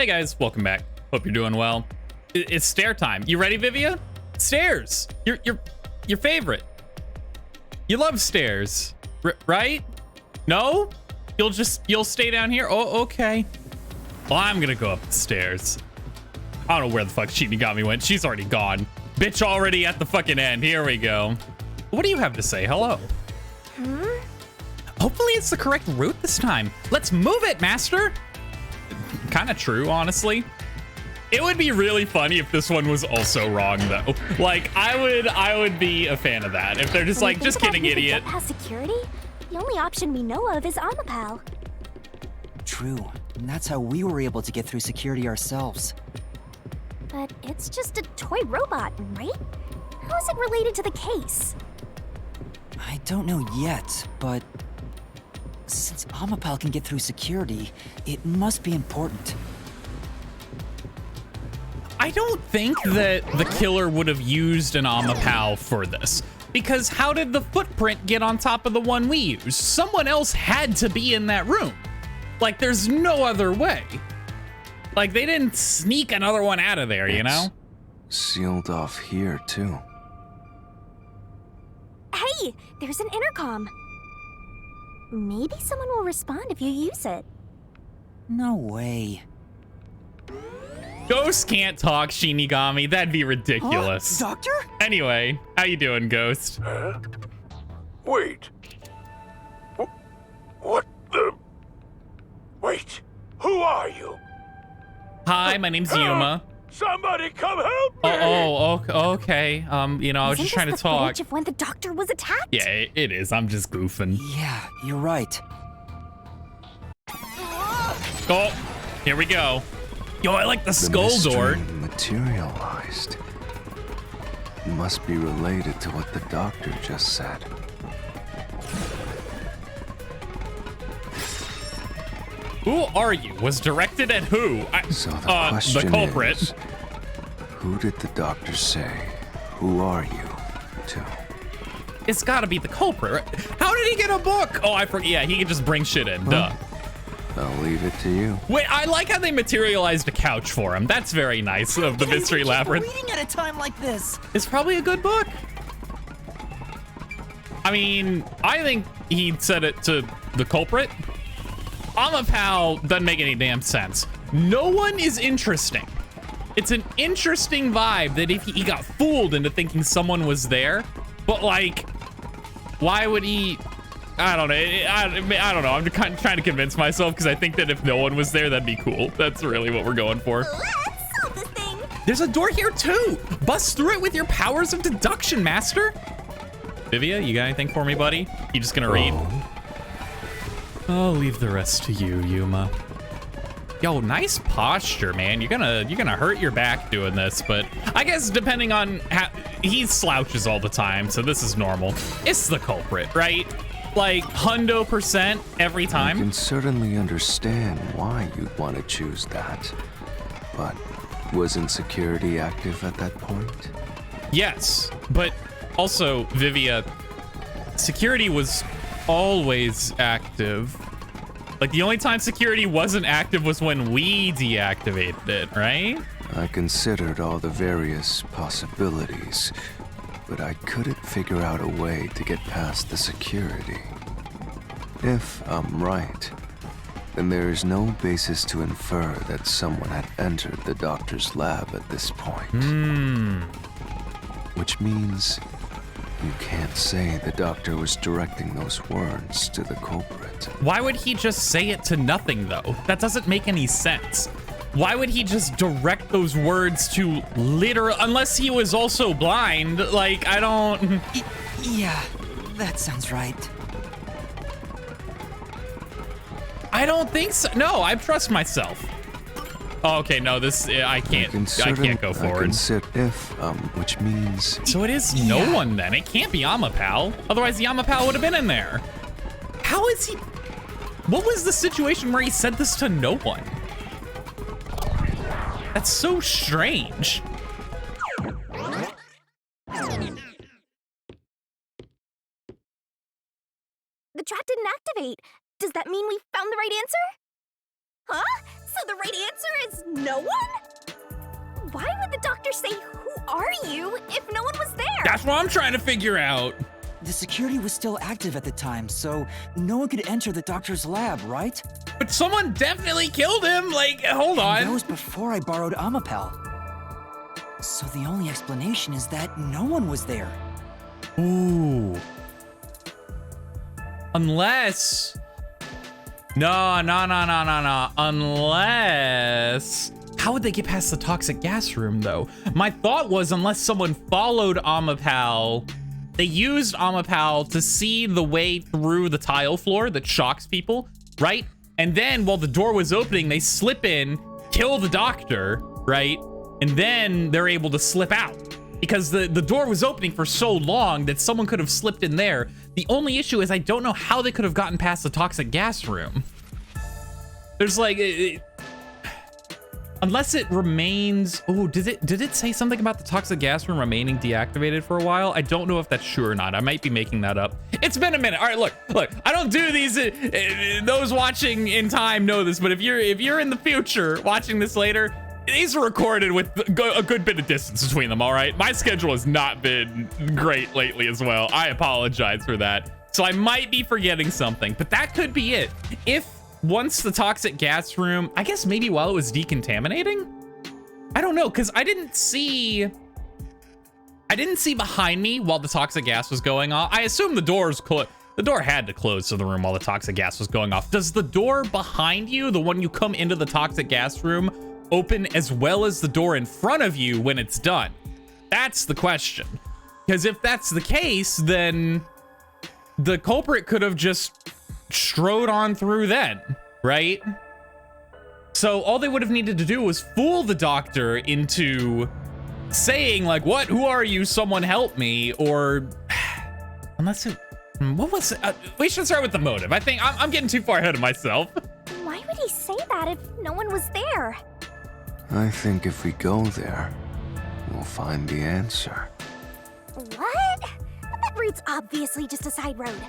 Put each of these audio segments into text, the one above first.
Hey guys, welcome back. Hope you're doing well. It's stair time. You ready, Vivia? Stairs. Your favorite. You love stairs, right? No? You'll stay down here? Oh, okay. Well, I'm gonna go up the stairs. I don't know where the fuck Shinigami went. She's already gone. Bitch already at the fucking end. Here we go. What do you have to say? Hello. Hopefully it's the correct route this time. Let's move it, master. Kind of true, honestly. It would be really funny if this one was also wrong, though. Like, I would be a fan of that. If they're just like, just kidding, idiot. Past security? The only option we know of is Amapal. True. And that's how we were able to get through security ourselves. But it's just a toy robot, right? How is it related to the case? I don't know yet, but since Amapal can get through security, it must be important. I don't think that the killer would have used an Amapal for this. Because how did the footprint get on top of the one we used? Someone else had to be in that room. Like, there's no other way. Like, they didn't sneak another one out of there, you know? Sealed off here, too. Hey, there's an intercom. Maybe someone will respond if you use it. No way. Ghost can't talk, Shinigami. That'd be ridiculous. Doctor? Anyway, how you doing, Ghost? Huh? Wait. What the? Wait. Who are you? Hi, my name's Yuma. Somebody come help me! Okay. You know, I was just trying to Isn't this the talk. footage of when the doctor was attacked? Yeah, it is. I'm just goofing. Yeah, you're right. Oh, here we go. Yo, I like the skull door. mystery materialized. Must be related to what the doctor just said. Who are you? Was directed at who? So the question the culprit. is, who did the doctor say? Who are you to? It's gotta be the culprit, right? How did he get a book? Oh, I forget. Yeah, he can just bring shit in. Duh. I'll leave it to you. Wait, I like how they materialized a couch for him. That's very nice of the Mystery Labyrinth. Reading at a time like this. It's probably a good book. I mean, I think he said it to the culprit. Amapal doesn't make any damn sense. No one is interesting. It's an interesting vibe that if he got fooled into thinking someone was there, but like, why would he? I don't know. I don't know. I'm kind of trying to convince myself because I think that if no one was there, that'd be cool. That's really what we're going for. Let's solve this thing. There's a door here too. Bust through it with your powers of deduction, master. Vivia, you got anything for me, buddy? You just gonna read? I'll leave the rest to you, Yuma. Yo, nice posture, man. You're gonna hurt your back doing this, but I guess depending on how he slouches all the time, so this is normal. It's the culprit, right? Like, 100% every I time. can certainly understand why you'd want to choose that. But wasn't security active at that point? Yes, but also, Vivia, security was always active. Like, the only time security wasn't active was when we deactivated it, right? I considered all the various possibilities, but I couldn't figure out a way to get past the security. If I'm right, then there is no basis to infer that someone had entered the doctor's lab at this point. Which means you can't say the doctor was directing those words to the culprit. Why would he just say it to nothing, though? That doesn't make any sense. Why would he just direct those words to literal, unless he was also blind? Like, I don't... Yeah, that sounds right. I don't think so. No, I trust myself. Oh, okay, no, this, I can't go forward. Which means... So it is no one then. It can't be Amapal. Otherwise, the Amapal would have been in there. How is he... What was the situation where he said this to no one? That's so strange. The trap didn't activate. Does that mean we found the right answer? Huh? So the right answer is no one? Why would the doctor say, "Who are you?" if no one was there? That's what I'm trying to figure out. The security was still active at the time, so no one could enter the doctor's lab, right? But someone definitely killed him. Like, hold That on. was before I borrowed Amapel. So the only explanation is that no one was there. Ooh. Unless... No. Unless... How would they get past the toxic gas room, though? My thought was unless someone followed Amapal, they used Amapal to see the way through the tile floor that shocks people, right? And then while the door was opening, they slip in, kill the doctor, right? And then they're able to slip out. Because the door was opening for so long that someone could have slipped in there. The only issue is I don't know how they could have gotten past the toxic gas room. There's like... unless it remains... Oh, did it say something about the toxic gas room remaining deactivated for a while? I don't know if that's true or not. I might be making that up. It's been a minute. All right, look. I don't do these. Those watching in time know this, but if you're in the future watching this later, these are recorded with a good bit of distance between them, all right? My schedule has not been great lately as well. I apologize for that. So I might be forgetting something, but that could be it. If once the toxic gas room, I guess maybe while it was decontaminating? I don't know, because I didn't see behind me while the toxic gas was going off. I assume the door's closed. The door had to close to the room while the toxic gas was going off. Does the door behind you, the one you come into the toxic gas room, open as well as the door in front of you when it's done? That's the question. Because if that's the case, then the culprit could have just strode on through then, right? So all they would have needed to do was fool the doctor into saying like, what, who are you? Someone help me. Or unless it, what was it? We should start with the motive. I think I'm getting too far ahead of myself. Why would he say that if no one was there? I think if we go there, we'll find the answer. What? That route's obviously just a side road.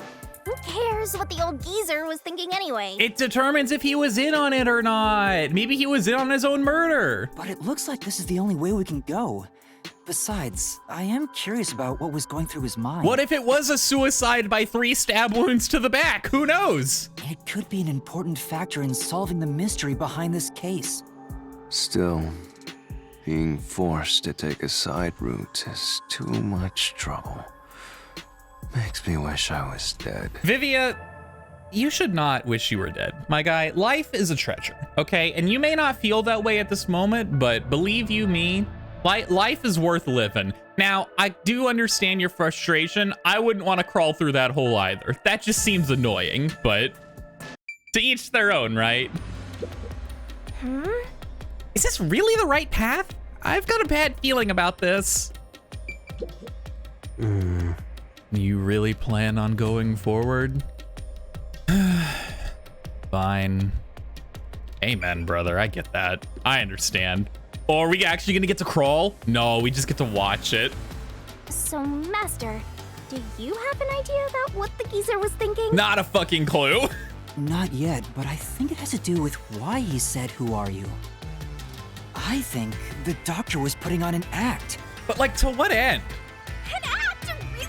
Who cares what the old geezer was thinking anyway? It determines if he was in on it or not. Maybe he was in on his own murder. But it looks like this is the only way we can go. Besides, I am curious about what was going through his mind. What if it was a suicide by 3 stab wounds to the back? Who knows? It could be an important factor in solving the mystery behind this case. Still, being forced to take a side route is too much trouble. Makes me wish I was dead. Vivia, you should not wish you were dead. My guy, life is a treasure, okay? And you may not feel that way at this moment, but believe you me, life is worth living. Now, I do understand your frustration. I wouldn't want to crawl through that hole either. That just seems annoying, but to each their own, right? Is this really the right path? I've got a bad feeling about this. You really plan on going forward? Fine. Amen, brother. I get that. I understand. Or are we actually gonna get to crawl? No, we just get to watch it. So, Master, do you have an idea about what the geezer was thinking? Not a fucking clue. Not yet, but I think it has to do with why he said, "Who are you?" I think the doctor was putting on an act. But like, to what end? An act? Really?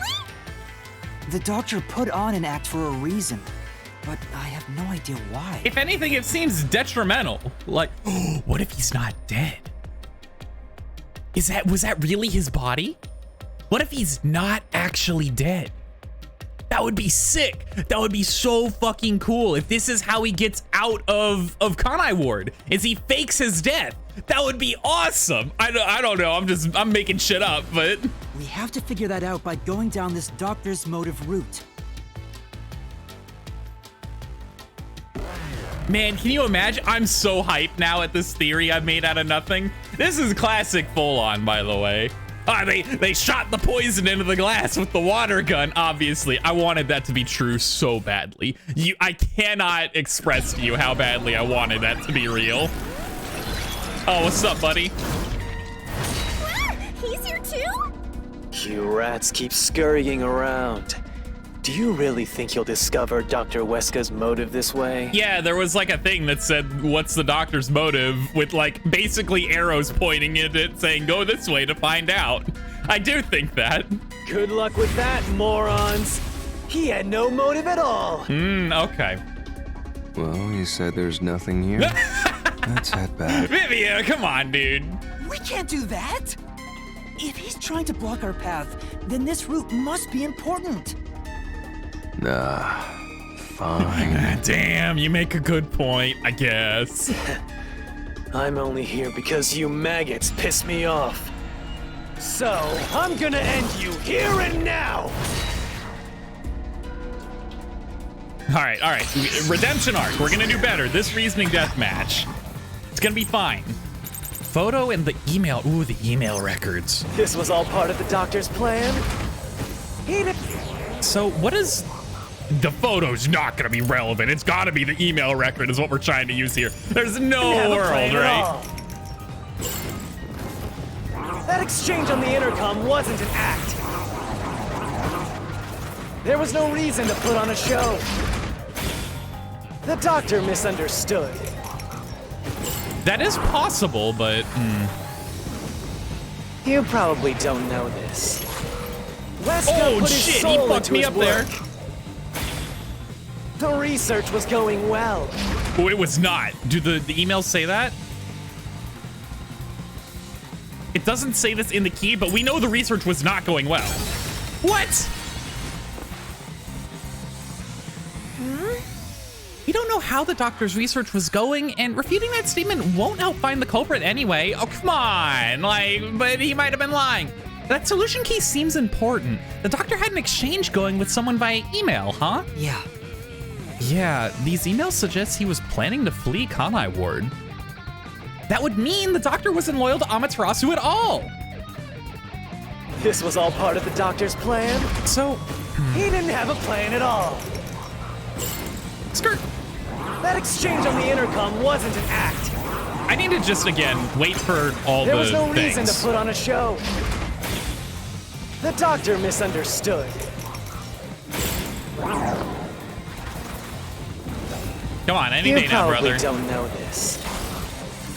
The doctor put on an act for a reason, but I have no idea why. If anything, it seems detrimental. Like, what if he's not dead? Was that really his body? What if he's not actually dead? That would be sick. That would be so fucking cool. If this is how he gets out of Kanai Ward, is he fakes his death. That would be awesome. I don't know. I'm making shit up, but We have to figure that out by going down this doctor's motive route. man, can you imagine? I'm so hyped now at this theory I've made out of nothing. This is classic Folon, by the way. They shot the poison into the glass with the water gun, obviously. I wanted that to be true so badly. I cannot express to you how badly I wanted that to be real. Oh, what's up, buddy? He's here too? You rats keep scurrying around. Do you really think you'll discover Dr. Weska's motive this way? Yeah, there was like a thing that said, what's the doctor's motive? With like basically arrows pointing at it saying, go this way to find out. I do think that. Good luck with that, morons. He had no motive at all. Okay. Well, you said there's nothing here. Let's head back. Vivia, come on, dude. We can't do that! If he's trying to block our path, then this route must be important. Nah, fine. Damn, you make a good point, I guess. I'm only here because you maggots piss me off. So, I'm gonna end you here and now! All right. Redemption arc. We're gonna do better. This reasoning death match. It's gonna be fine. Photo and the email. Ooh, the email records. This was all part of the doctor's plan? He did. So what is... The photo's not gonna be relevant. It's gotta be the email record is what we're trying to use here. There's no Have a world, plan at right? all. That exchange on the intercom wasn't an act. There was no reason to put on a show. The doctor misunderstood. That is possible, but... You probably don't know this. Weska Oh, put his shit, he soul fucked into me his up there. work. The research was going well. Oh, it was not. Do the emails say that? It doesn't say this in the key, but we know the research was not going well. What? We don't know how the doctor's research was going, and refuting that statement won't help find the culprit anyway. Oh, come on. But he might have been lying. That solution key seems important. The doctor had an exchange going with someone via email, huh? Yeah. Yeah, these emails suggest he was planning to flee Kanai Ward. That would mean the doctor wasn't loyal to Amaterasu at all. This was all part of the doctor's plan? So, He didn't have a plan at all. skirt. That exchange on the intercom wasn't an act. I need to just, again, wait for all There the was no things. reason to put on a show. The doctor misunderstood. Come on, any You day now, probably brother. don't know this.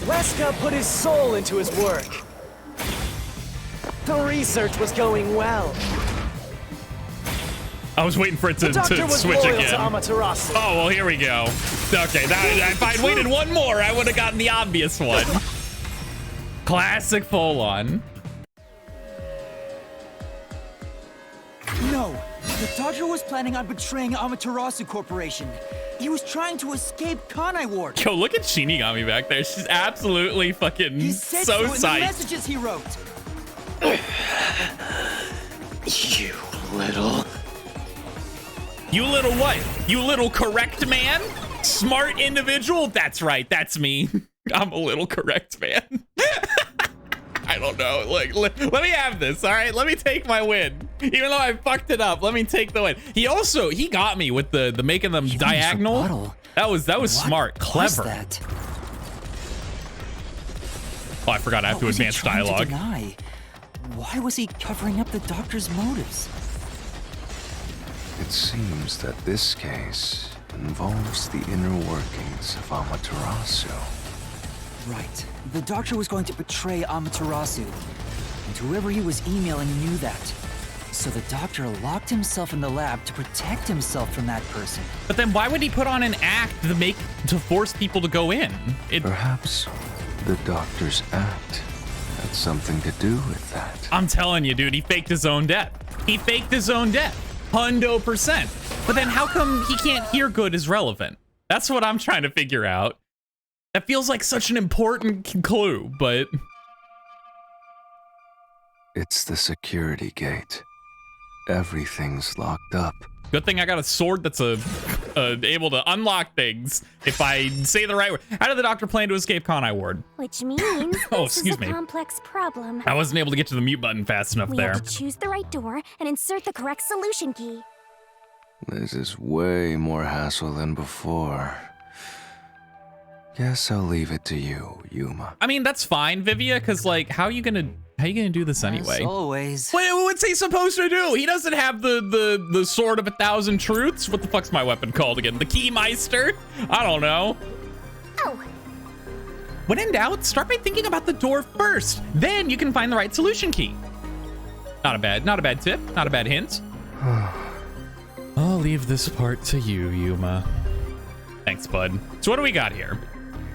Weska put his soul into his work. The research was going well. I was waiting for it The to doctor was switch loyal again. to Amaterasu. Oh, well, here we go. Okay, if I'd waited one more, I would have gotten the obvious one. Classic Folon. No, the doctor was planning on betraying Amaterasu Corporation. He was trying to escape Kanai Ward. Yo, look at Shinigami back there. She's absolutely fucking He said so so in the psyched. messages he wrote. You little... You little what? You little correct man? Smart individual? That's right, that's me. I'm a little correct man. I don't know. Look, let me have this, all right? Let me take my win. Even though I fucked it up, let me take the win. He got me with the making them Even his diagonal. rebuttal. That was What smart, was clever. that? Oh, I forgot I have What to was he advance trying to dialogue. deny? Why was he covering up the doctor's motives? It seems that this case involves the inner workings of Amaterasu. Right. The doctor was going to betray Amaterasu. And whoever he was emailing knew that. So the doctor locked himself in the lab to protect himself from that person. But then why would he put on an act to force people to go in? Perhaps the doctor's act had something to do with that. I'm telling you, dude, he faked his own death. He faked his own death. 100%. But then how come he can't hear good is relevant? That's what I'm trying to figure out. That feels like such an important clue, but... It's the security gate. Everything's locked up. Good thing I got a sword that's able to unlock things if I say the right word. How did the doctor plan to escape Kanai Ward? Which means Oh, this excuse is a me. complex problem. I wasn't able to get to the mute button fast enough We there. have to choose the right door and insert the correct solution key. This is way more hassle than before. Guess I'll leave it to you, Yuma. I mean, that's fine, Vivia, because, like, how you gonna How you gonna do this anyway? As always. What's he supposed to do? He doesn't have the sword of 1,000 truths. What the fuck's my weapon called again? The Keymeister? I don't know. Oh, When in doubt, start by thinking about the door first. Then you can find the right solution key. Not a bad tip. Not a bad hint. I'll leave this part to you, Yuma. Thanks, bud. So what do we got here?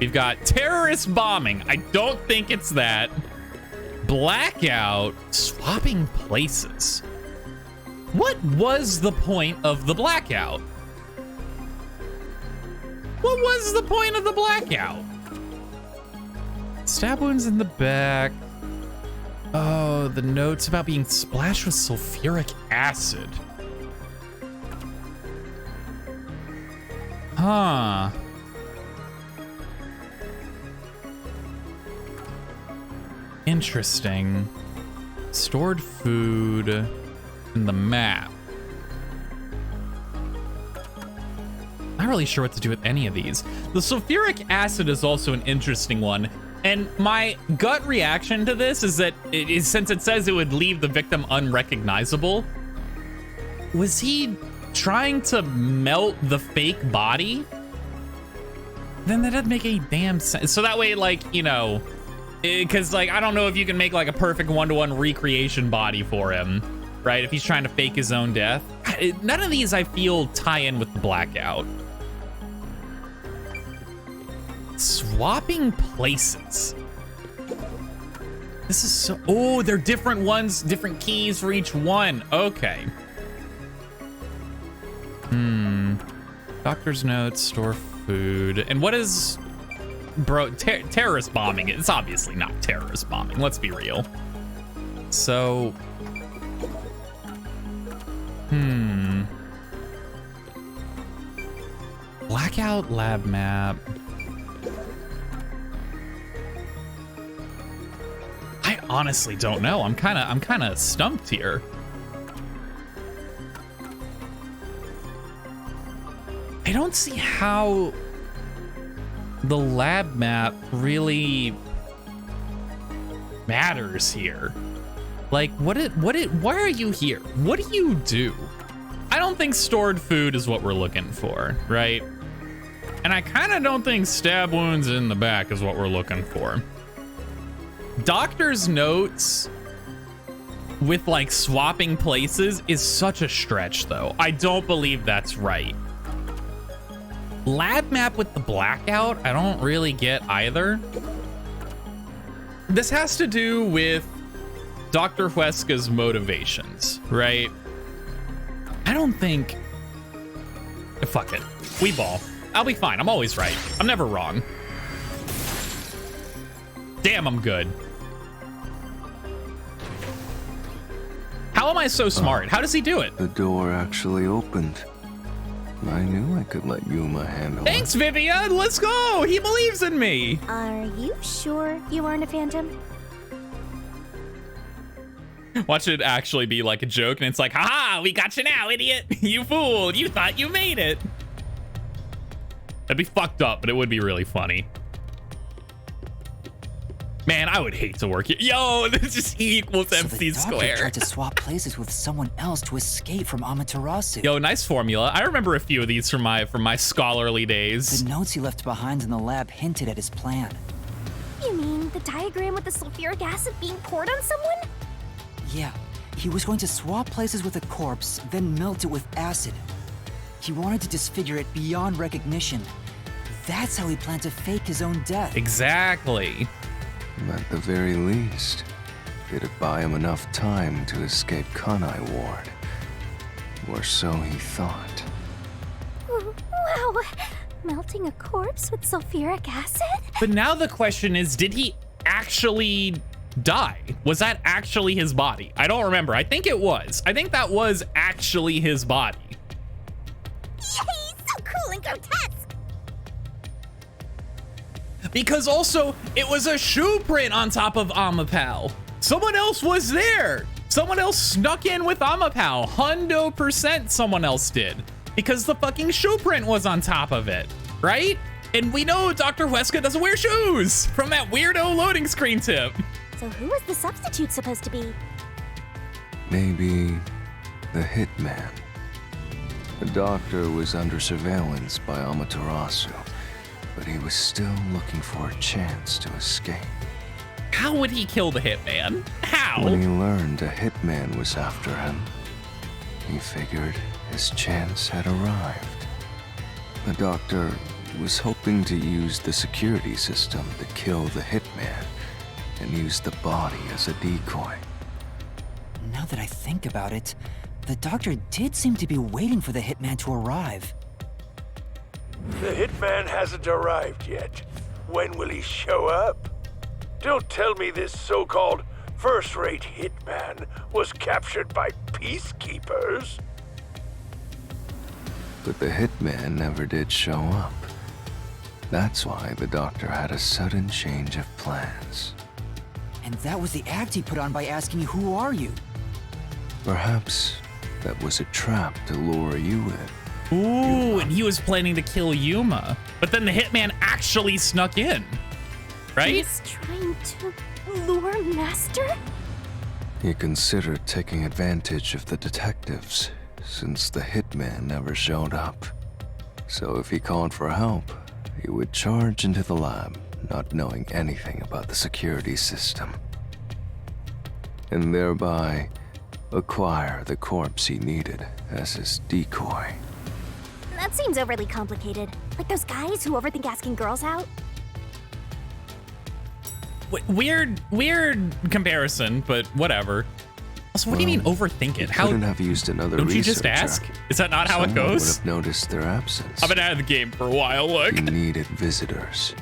We've got terrorist bombing. I don't think it's that. Blackout, swapping places. What was the point of the blackout? What was the point of the blackout? Stab wounds in the back. Oh, the notes about being splashed with sulfuric acid. Huh. Interesting. Stored food in the map. Not really sure what to do with any of these. The sulfuric acid is also an interesting one. And my gut reaction to this is that since it says it would leave the victim unrecognizable, was he trying to melt the fake body? Then that doesn't make any damn sense. So that way, like, you know, because like, I don't know if you can make like a perfect one-to-one recreation body for him, right? If he's trying to fake his own death. None of these I feel tie in with the blackout. Swapping places. This is so, oh, they're different ones, different keys for each one. Okay. Doctor's notes, store food. And what is, bro, terrorist bombing? It's obviously not terrorist bombing. Let's be real. So, blackout lab map. I honestly don't know. I'm kind of stumped here. I don't see how the lab map really matters here. Like, why are you here? What do you do? I don't think stored food is what we're looking for, right? And I kind of don't think stab wounds in the back is what we're looking for. Doctor's notes with like swapping places is such a stretch though. I don't believe that's right. Lab map with the blackout, I don't really get either. This has to do with Dr. Huesca's motivations, right? I don't think, fuck it, we ball. I'll be fine, I'm always right. I'm never wrong. Damn, I'm good. How am I so smart? How does he do it? The door actually opened. I knew I could let Yuma handle it. Thanks, Vivian. Let's go. He believes in me. Are you sure you aren't a phantom? Watch it actually be like a joke, and it's like, haha, we got you now, idiot. You fooled. You thought you made it. That'd be fucked up, but it would be really funny. Man, I would hate to work here. Yo, this just E equals MC so the square. tried to swap places with someone else to escape from Amaterasu. Yo, nice formula. I remember a few of these from my scholarly days. The notes he left behind in the lab hinted at his plan. You mean the diagram with the sulfuric acid being poured on someone? Yeah, he was going to swap places with a corpse, then melt it with acid. He wanted to disfigure it beyond recognition. That's how he planned to fake his own death. Exactly. At the very least, it'd buy him enough time to escape Kanai Ward. Or so he thought. Wow, melting a corpse with sulfuric acid? But now the question is, did he actually die? Was that actually his body? I don't remember. I think it was. I think that was actually his body. Yay, so cool and grotesque! Because also, it was a shoe print on top of Amapal. Someone else was there. Someone else snuck in with Amapal. 100% someone else did. Because the fucking shoe print was on top of it, right? And we know Dr. Huesca doesn't wear shoes from that weirdo loading screen tip. So who was the substitute supposed to be? Maybe the hitman. The doctor was under surveillance by Amaterasu, but he was still looking for a chance to escape. How would he kill the hitman? How? When he learned a hitman was after him, he figured his chance had arrived. The doctor was hoping to use the security system to kill the hitman and use the body as a decoy. Now that I think about it, the doctor did seem to be waiting for the hitman to arrive. The hitman hasn't arrived yet. When will he show up? Don't tell me this so-called first-rate hitman was captured by peacekeepers. But the hitman never did show up. That's why the doctor had a sudden change of plans. And that was the act he put on by asking you, "Who are you?" Perhaps that was a trap to lure you in. Ooh, and he was planning to kill Yuma. But then the hitman actually snuck in. Right? He's trying to lure Master? He considered taking advantage of the detectives, since the hitman never showed up. So if he called for help, he would charge into the lab, not knowing anything about the security system. And thereby, acquire the corpse he needed as his decoy. That seems overly complicated. Like those guys who overthink asking girls out. Weird comparison, but whatever. Also, what do you mean overthink it? How Couldn't have used another don't you just researcher. ask? Is that not how it Someone goes? would have noticed their absence. I've been out of the game for a while, look. He needed visitors,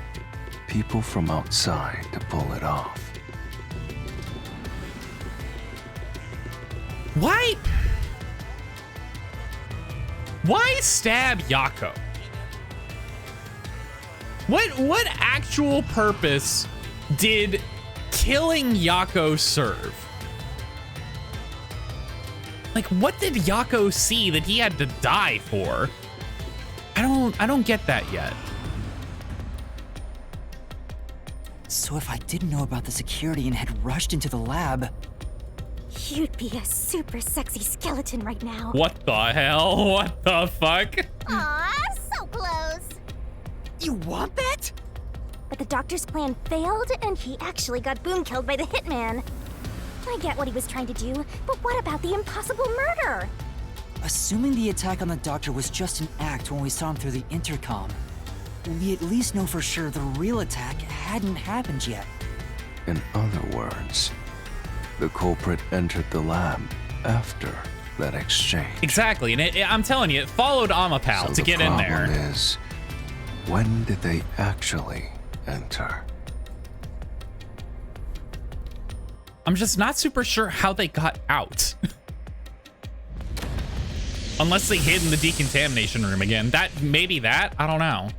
people from outside to pull it off. Why? Why stab Yako? What actual purpose did killing Yako serve? Like, what did Yako see that he had to die for? I don't get that yet. So if I didn't know about the security and had rushed into the lab, You'd be a super sexy skeleton right now. What the hell? What the fuck? Aw, so close. you want that? But the doctor's plan failed, and he actually got boom killed by the hitman. I get what he was trying to do, but what about the impossible murder? Assuming the attack on the doctor was just an act when we saw him through the intercom, we at least know for sure the real attack hadn't happened yet. In other words, the culprit entered the lab after that exchange. Exactly, and I'm telling you, it followed Amapal So to get in The there. problem is, when did they actually enter? I'm just not super sure how they got out. Unless they hid in the decontamination room again. Maybe that? I don't know.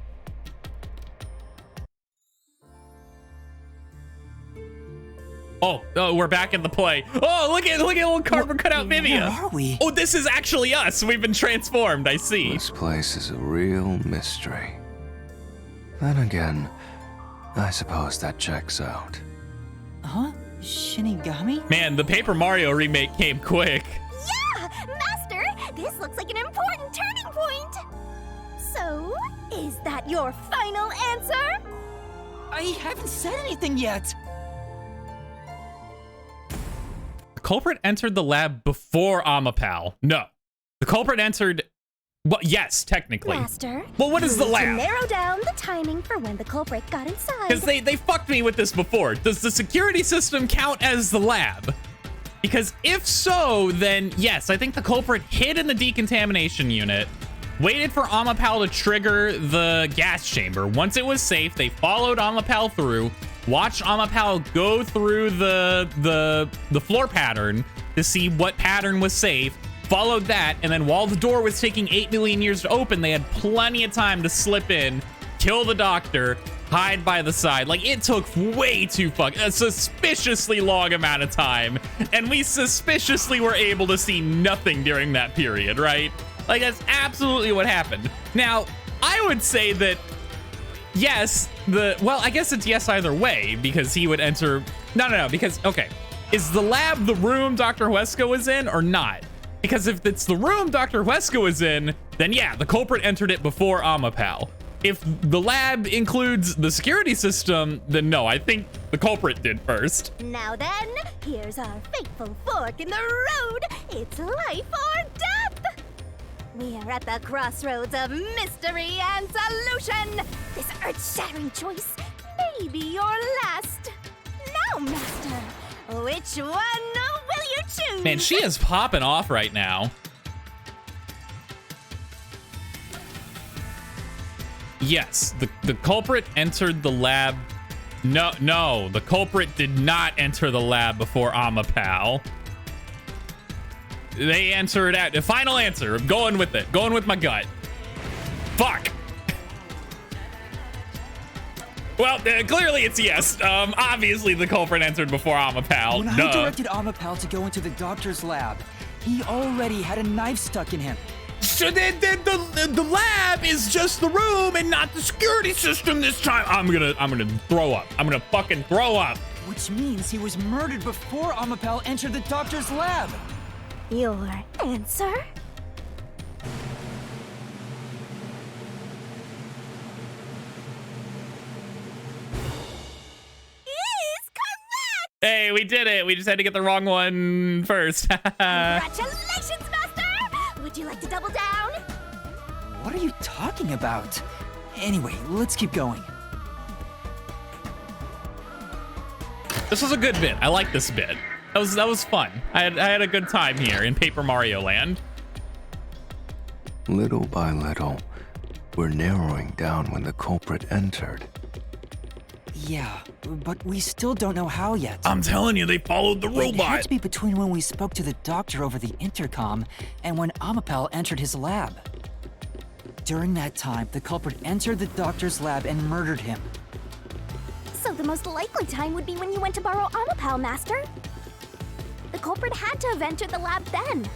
Oh, we're back in the play. Oh, look at little cardboard cutout Vivia. Where are we? Oh, this is actually us. We've been transformed. I see. This place is a real mystery. Then again, I suppose that checks out. Huh? Shinigami? Man, the Paper Mario remake came quick. Yeah! Master, this looks like an important turning point! So, is that your final answer? I haven't said anything yet. The culprit entered the lab before Amapal. No. The culprit entered... Well, yes, technically. Master, Well, what is the you need to lab? narrow down the timing for when the culprit got inside. Because they fucked me with this before. Does the security system count as the lab? Because if so, then yes, I think the culprit hid in the decontamination unit, waited for Amapal to trigger the gas chamber. Once it was safe, they followed Amapal through, watched Amapal go through the floor pattern to see what pattern was safe, followed that, and then while the door was taking 8 million years to open, they had plenty of time to slip in, kill the doctor, hide by the side. Like, it took way too a suspiciously long amount of time, and we suspiciously were able to see nothing during that period, right? Like, that's absolutely what happened. Now, I would say that yes, well, I guess it's yes either way, because he would enter. No, because, okay. Is the lab the room Dr. Huesca was in or not? Because if it's the room Dr. Huesca was in, then yeah, the culprit entered it before Amapal. If the lab includes the security system, then no, I think the culprit did first. Now then, here's our fateful fork in the road. It's life or death. We are at the crossroads of mystery and solution. This earth-shattering choice may be your last. Now, Master, which one will you choose? Man, she is popping off right now. Yes, the culprit entered the lab. No, the culprit did not enter the lab before Amapal. They answered at the final answer. I'm going with it. Going with my gut. Fuck. Well, clearly it's yes. Obviously the culprit entered before Amapal. When I directed Amapal to go into the doctor's lab, he already had a knife stuck in him. So the lab is just the room and not the security system this time. I'm gonna throw up. I'm gonna fucking throw up. Which means he was murdered before Amapal entered the doctor's lab. Your answer? Is correct! Hey, we did it. We just had to get the wrong one first. Congratulations, Master! Would you like to double down? What are you talking about? Anyway, let's keep going. This was a good bit. I like this bit. That was fun. I had a good time here in Paper Mario Land. Little by little, we're narrowing down when the culprit entered. Yeah, but we still don't know how yet. I'm telling you, they followed the It had robot. to be between when we spoke to the doctor over the intercom and when Amapal entered his lab. During that time, the culprit entered the doctor's lab and murdered him. So the most likely time would be when you went to borrow Amapal, Master. The culprit had to have entered the lab then.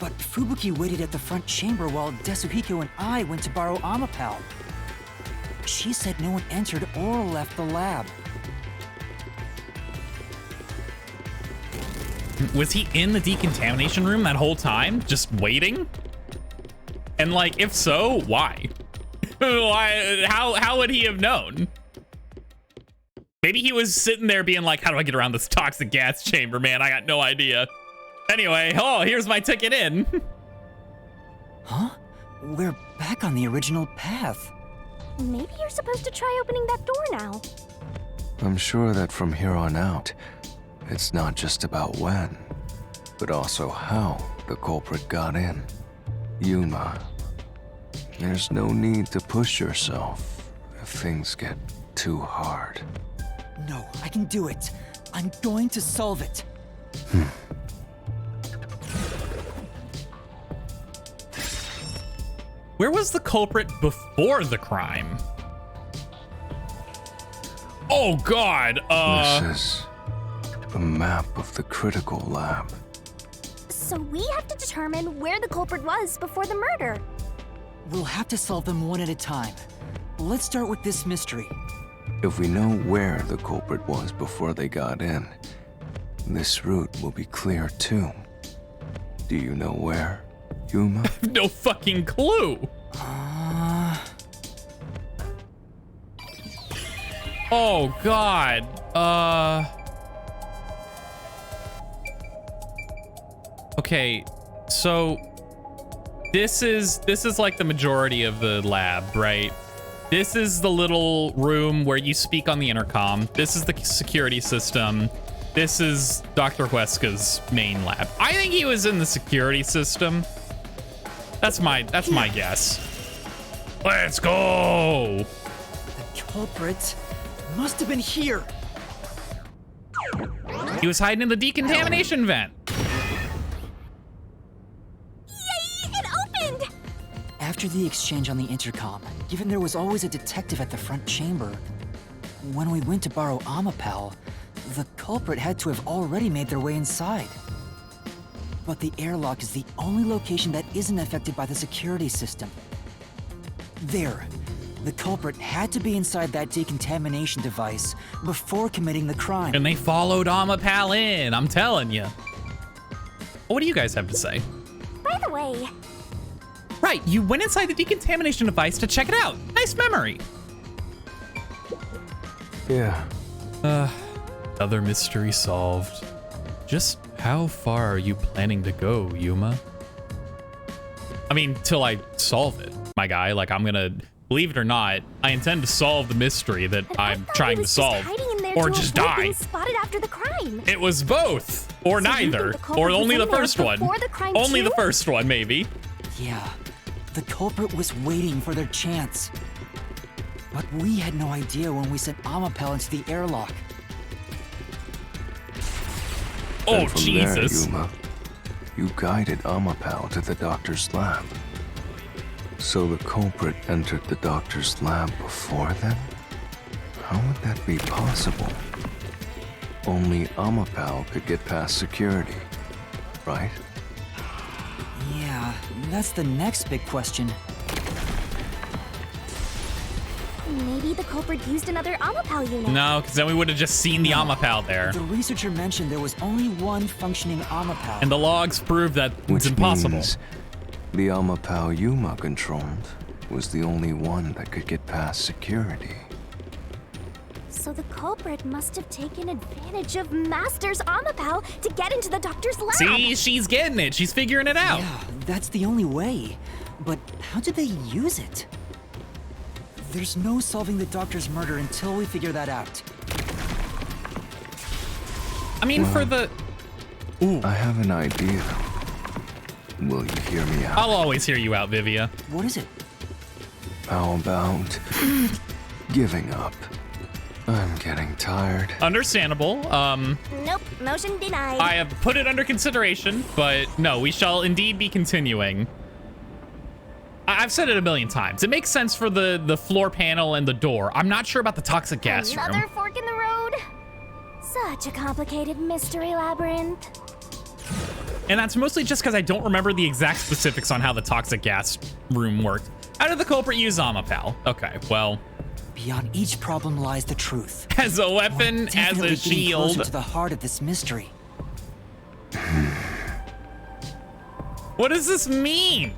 But Fubuki waited at the front chamber while Desuhiko and I went to borrow Amapal. She said no one entered or left the lab. Was he in the decontamination room that whole time, just waiting? And like, if so, why? Why? How would he have known? Maybe he was sitting there being like, how do I get around this toxic gas chamber, man? I got no idea. Anyway, oh, here's my ticket in. Huh? We're back on the original path. Maybe you're supposed to try opening that door now. I'm sure that from here on out, it's not just about when, but also how the culprit got in. Yuma, there's no need to push yourself if things get too hard. No, I can do it. I'm going to solve it. Where was the culprit before the crime? Oh God, This is a map of the critical lab. So we have to determine where the culprit was before the murder. We'll have to solve them one at a time. Let's start with this mystery. If we know where the culprit was before they got in, this route will be clear too. Do you know where, Yuma? no fucking clue. Oh God, okay, so this is like the majority of the lab, right? This is the little room where you speak on the intercom. This is the security system. This is Dr. Huesca's main lab. I think he was in the security system. That's my guess. Let's go. The culprit must have been here. He was hiding in the decontamination vent. Yay! It opened! After the exchange on the intercom, given there was always a detective at the front chamber, when we went to borrow Amapal, the culprit had to have already made their way inside. But the airlock is the only location that isn't affected by the security system. There, The culprit had to be inside that decontamination device before committing the crime. And they followed Amapal in, I'm telling you. What do you guys have to say? By the way, Right, you went inside the decontamination device to check it out. Nice memory. Yeah. Other mystery solved. Just how far are you planning to go, Yuma? I mean, till I solve it, my guy. Like, I'm gonna, believe it or not, I intend to solve the mystery that I'm trying to solve. Or just die. Being spotted after the crime. It was both, or So you think neither, the culprit or only was the in there first one. before the crime Only too? the first one, maybe. Yeah, the culprit was waiting for their chance. But we had no idea when we sent Amapal into the airlock. Oh, And from Jesus. there, Yuma, you guided Amapal to the doctor's lab. So the culprit entered the doctor's lab before then? How would that be possible? Only Amapal could get past security, right? Yeah, that's the next big question. Maybe the culprit used another Amapal unit. No, because then we would have just seen the Amapal there. The researcher mentioned there was only one functioning Amapal. And the logs prove that Which it's impossible. means the Amapal Yuma controlled was the only one that could get past security. So the culprit must have taken advantage of Master's Amapal to get into the doctor's lab. See, she's getting it. She's figuring it out. Yeah, that's the only way. But how did they use it? There's no solving the doctor's murder until we figure that out. I mean, for the... I have an idea. Will you hear me out? I'll always hear you out, Vivia. What is it? How about giving up? I'm getting tired. Understandable. Nope, motion denied. I have put it under consideration, but no, we shall indeed be continuing. I've said it a million times. It makes sense for the floor panel and the door. I'm not sure about the toxic gas Another room. fork in the road. Such a complicated mystery labyrinth. And that's mostly just because I don't remember the exact specifics on how the toxic gas room worked. How did the culprit use Amapal? Okay, well, Beyond each problem lies the truth. as a weapon, We're as definitely a getting closer shield. to the heart of this mystery. What does this mean?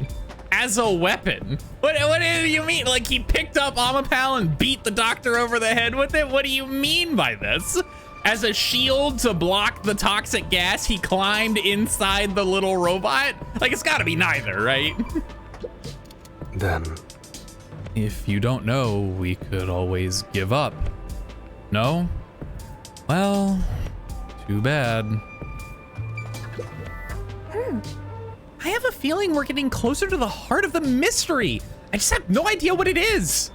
As a weapon? What do you mean? Like he picked up Amapal and beat the doctor over the head with it? What do you mean by this? As a shield to block the toxic gas, he climbed inside the little robot? Like it's gotta be neither, right? Then, If you don't know, we could always give up. No? Well, too bad. I have a feeling we're getting closer to the heart of the mystery. I just have no idea what it is.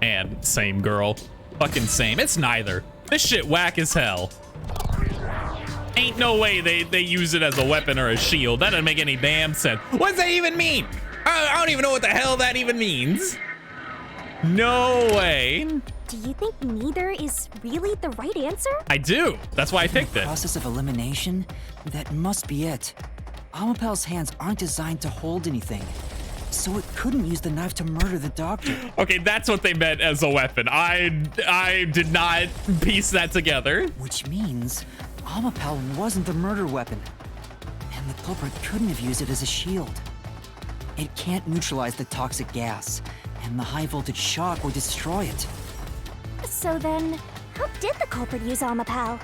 And same girl. Fucking same. It's neither. This shit whack as hell. Ain't no way they use it as a weapon or a shield. That doesn't make any damn sense. What does that even mean? I don't even know what the hell that even means. No way. Do you think neither is really the right answer? I do. That's why I picked it. Process of elimination? That must be it. Amapal's hands aren't designed to hold anything, so it couldn't use the knife to murder the doctor. Okay, that's what they meant as a weapon. I did not piece that together. Which means Amapal wasn't the murder weapon, and the culprit couldn't have used it as a shield. It can't neutralize the toxic gas, and the high voltage shock would destroy it. So then, how did the culprit use Amapal?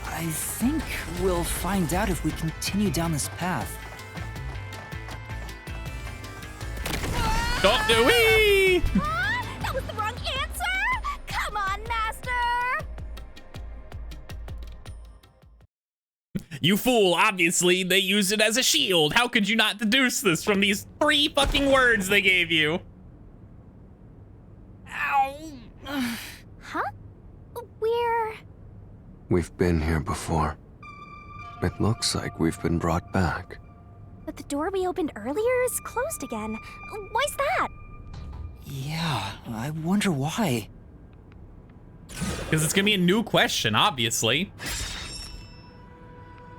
I think we'll find out if we continue down this path. Don't do we? That was the wrong answer! Come on, Master! You fool, obviously they used it as a shield. How could you not deduce this from these 3 fucking words they gave you? Huh? we've been here before. It looks like we've been brought back. But the door we opened earlier is closed again. Why's that? Yeah, I wonder why. Because it's gonna be a new question, obviously.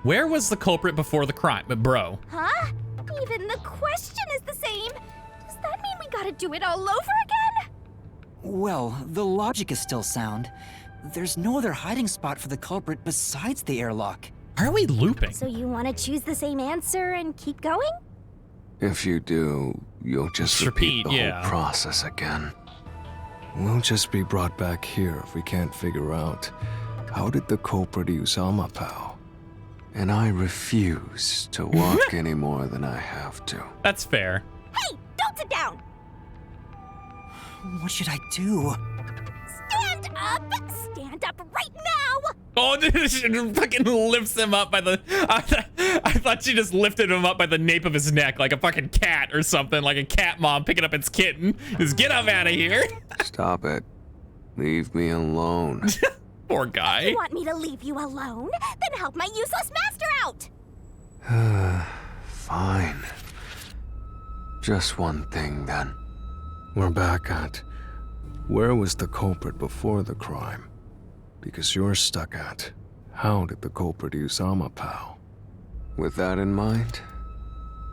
Where was the culprit before the crime? But bro, Huh? Even the question is the same. Does that mean we gotta do it all over again? Well, the logic is still sound. There's no other hiding spot for the culprit besides the airlock. Why are we looping? So you want to choose the same answer and keep going? If you do, you'll just repeat the whole process again. We'll just be brought back here if we can't figure out how did the culprit use Amapao. And I refuse to walk any more than I have to. That's fair. Hey, don't sit down! What should I do? Stand up! Stand up right now! Oh, she fucking lifts him up by the... I thought she just lifted him up by the nape of his neck like a fucking cat or something, like a cat mom picking up its kitten. Just get up out of here. Stop it. Leave me alone. Poor guy. You want me to leave you alone? Then help my useless master out! Fine. Just one thing then. We're back at, where was the culprit before the crime? Because you're stuck at, how did the culprit use Amapao? With that in mind,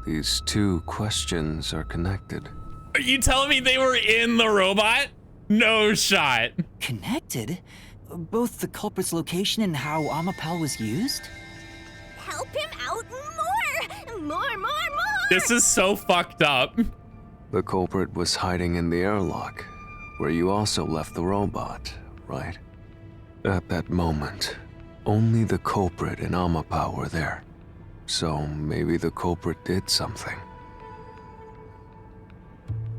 these two questions are connected. Are you telling me they were in the robot? No shot. Connected? Both the culprit's location and how Amapao was used? Help him out more! More! This is so fucked up. The culprit was hiding in the airlock, where you also left the robot, right? At that moment, only the culprit and Amapao were there. So maybe the culprit did something.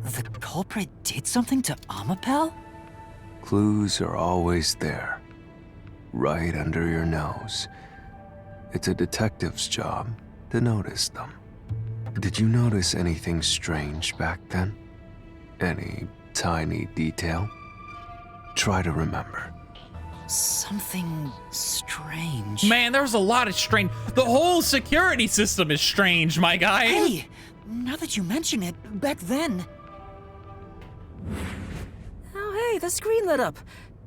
The culprit did something to Amapao? Clues are always there, right under your nose. It's a detective's job to notice them. Did you notice anything strange back then? Any tiny detail? Try to remember. Something strange. Man, there's a lot of strange. The whole security system is strange, my guy. Hey, now that you mention it, back then... Oh, hey, the screen lit up.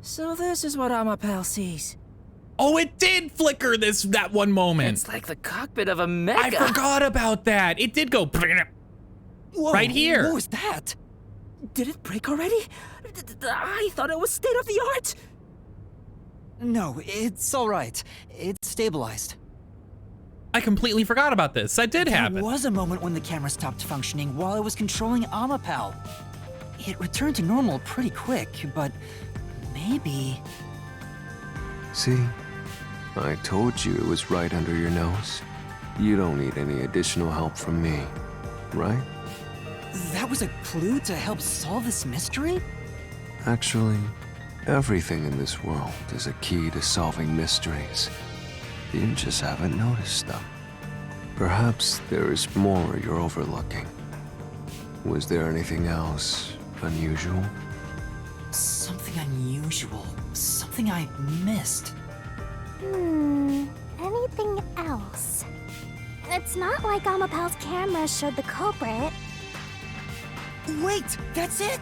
So this is what Amapao sees. Oh, it did flicker that one moment. It's like the cockpit of a mecha. I forgot about that. It did go Whoa, right here. What was that? Did it break already? I thought it was state of the art. No, it's all right. It's stabilized. I completely forgot about this. That did happen. There was a moment when the camera stopped functioning while I was controlling Amapao. It returned to normal pretty quick, but maybe... See? I told you it was right under your nose. You don't need any additional help from me, right? That was a clue to help solve this mystery? Actually, everything in this world is a key to solving mysteries. You just haven't noticed them. Perhaps there is more you're overlooking. Was there anything else unusual? Something unusual. Something I missed. Anything else? It's not like Amapao's camera showed the culprit. Wait, that's it!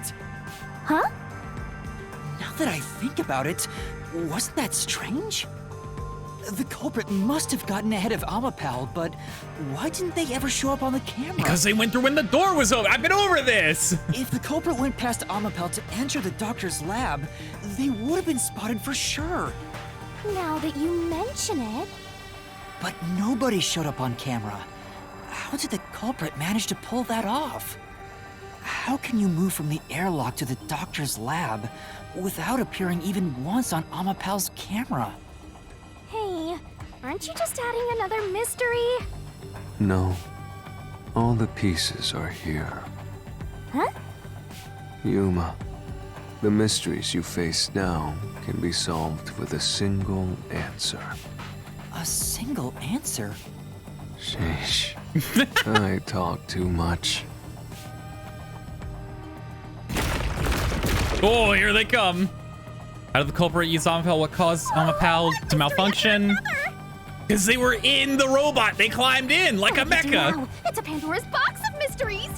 Huh? Now that I think about it, wasn't that strange? The culprit must have gotten ahead of Amapao, but why didn't they ever show up on the camera? Because they went through when the door was open. I've been over this. If the culprit went past Amapao to enter the doctor's lab, they would have been spotted for sure. Now that you mention it... But nobody showed up on camera. How did the culprit manage to pull that off? How can you move from the airlock to the doctor's lab without appearing even once on Amapao's camera? Hey, aren't you just adding another mystery? No. All the pieces are here. Huh? Yuma, the mysteries you face now can be solved with a single answer. A single answer? Sheesh. I talk too much. Oh, here they come. How did the culprit use Amapao? What caused Amapao to malfunction? Because they were in the robot. They climbed in like a mecha. Wow, it's a Pandora's box of mysteries.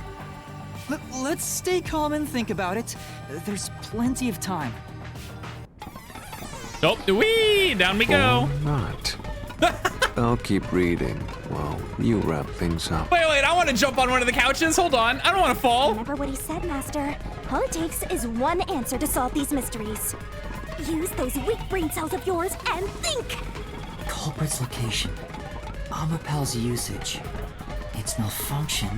Let's stay calm and think about it. There's plenty of time. Oh, wee! Down we go. Or not. I'll keep reading while you wrap things up. Wait, I want to jump on one of the couches. Hold on. I don't want to fall. Remember what he said, Master. All it takes is one answer to solve these mysteries. Use those weak brain cells of yours and think! Culprit's location. Amapal's usage. Its malfunction.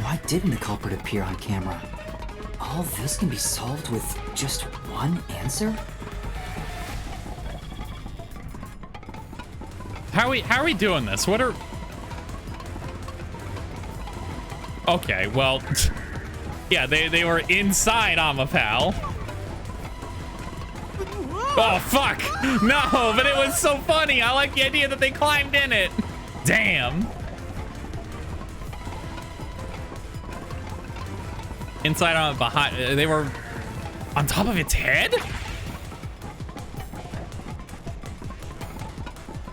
Why didn't the culprit appear on camera? All this can be solved with just one answer? How are we doing this? What are... Okay, well... Yeah, they were inside Amapal. Oh, fuck! No, but it was so funny. I like the idea that they climbed in it. Damn. Inside on behind... They were on top of its head?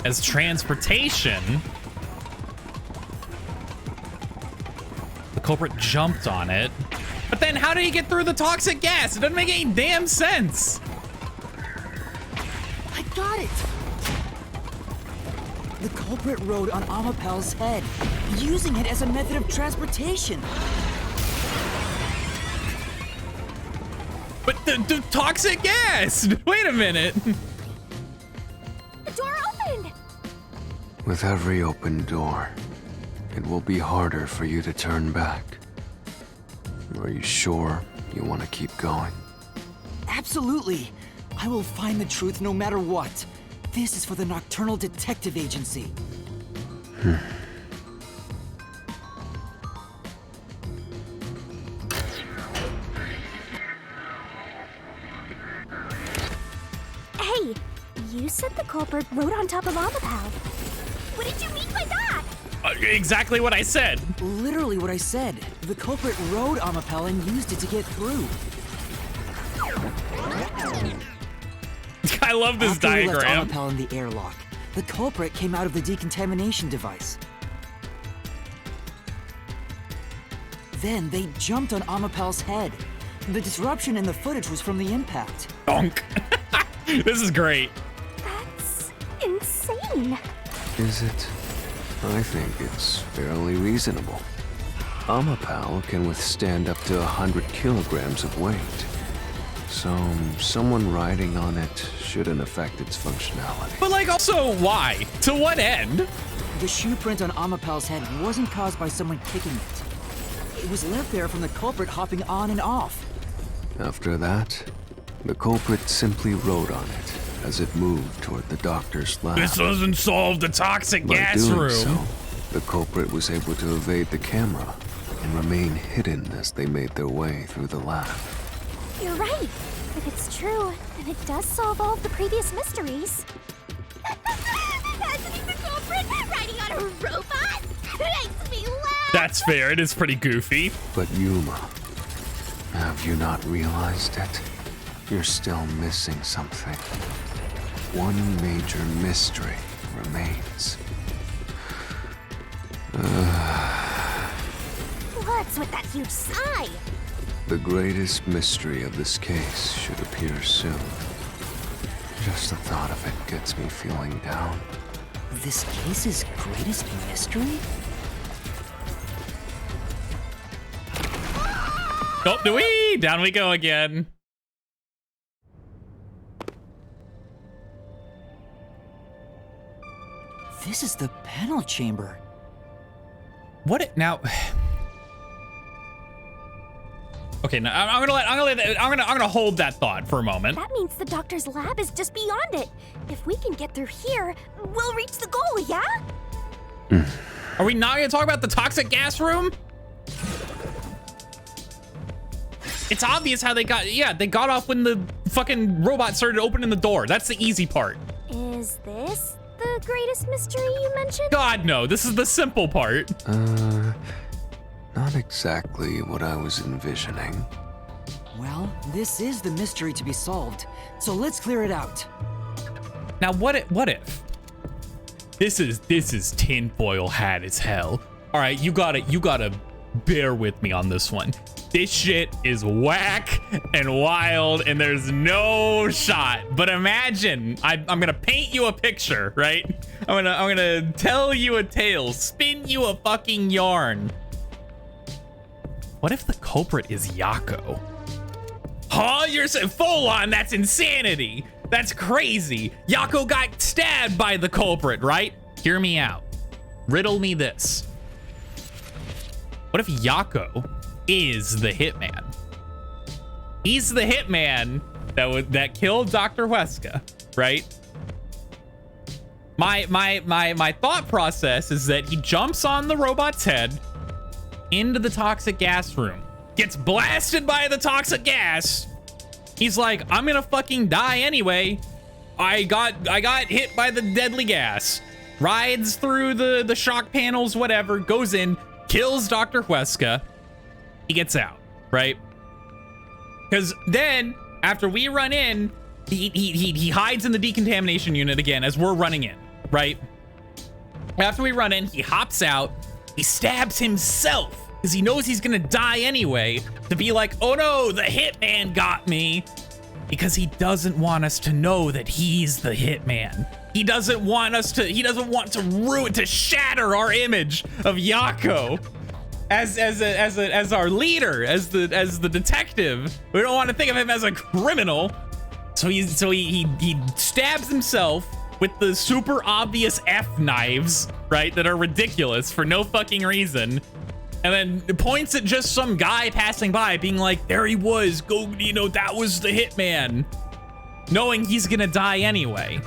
As transportation. The culprit jumped on it. But then how did he get through the toxic gas? It doesn't make any damn sense. I got it! The culprit rode on Amapal's head, using it as a method of transportation. But the toxic gas! Wait a minute. The door opened! With every open door, it will be harder for you to turn back. Are you sure you want to keep going? Absolutely! I will find the truth no matter what. This is for the Nocturnal Detective Agency. Hey, you said the culprit rode on top of Amapal. What did you mean by that? Exactly what I said. Literally what I said. The culprit rode Amapal and used it to get through. I love this After we left diagram. Amapal in the airlock, the culprit came out of the decontamination device. Then they jumped on Amapal's head. The disruption in the footage was from the impact. Donk. This is great. That's insane. Is it? I think it's fairly reasonable. Amapal can withstand up to 100 kilograms of weight. So, someone riding on it shouldn't affect its functionality. But like also why? To what end? The shoe print on Amapal's head wasn't caused by someone kicking it. It was left there from the culprit hopping on and off. After that, the culprit simply rode on it as it moved toward the doctor's lab. This doesn't solve the toxic By gas doing room. so, the culprit was able to evade the camera and remain hidden as they made their way through the lab. You're right. If it's true, then it does solve all of the previous mysteries. Imagining the culprit riding on a robot makes me laugh. That's fair. It is pretty goofy. But Yuma, have you not realized it? You're still missing something. One major mystery remains. What's with that huge sigh? The greatest mystery of this case should appear soon. Just the thought of it gets me feeling down. This case's greatest mystery? Oh, wee! Down we go again. This is the panel chamber. What it now? Okay, now I'm gonna hold that thought for a moment. That means the doctor's lab is just beyond it. If we can get through here, we'll reach the goal, yeah? Are we not gonna talk about the toxic gas room? It's obvious how they got off when the fucking robot started opening the door. That's the easy part. Is this the greatest mystery you mentioned? God, no, this is the simple part. Not exactly what I was envisioning. Well, this is the mystery to be solved, so let's clear it out. Now, what if? This is tinfoil hat as hell. All right, you gotta bear with me on this one. This shit is whack and wild, and there's no shot. But imagine, I'm gonna paint you a picture, right? I'm gonna tell you a tale, spin you a fucking yarn. What if the culprit is Yako? Huh? You're saying Folon? That's insanity. That's crazy. Yako got stabbed by the culprit, right? Hear me out. Riddle me this. What if Yako is the hitman? He's the hitman that killed Dr. Huesca, right? My thought process is that he jumps on the robot's head into the toxic gas room, gets blasted by the toxic gas. He's like, I'm gonna fucking die anyway. I got hit by the deadly gas. Rides through the shock panels, whatever, goes in, kills Dr. Huesca. He gets out, right? Because then, after we run in, he hides in the decontamination unit again as we're running in, right? After we run in, he hops out, he stabs himself because he knows he's gonna die anyway, to be like, oh no, the hitman got me. Because he doesn't want us to know that he's the hitman. He doesn't want to shatter our image of Yako as our leader, as the detective. We don't want to think of him as a criminal. So he stabs himself with the super obvious F knives, right? That are ridiculous for no fucking reason. And then points at just some guy passing by being like, there he was, go, you know, that was the hitman. Knowing he's gonna die anyway.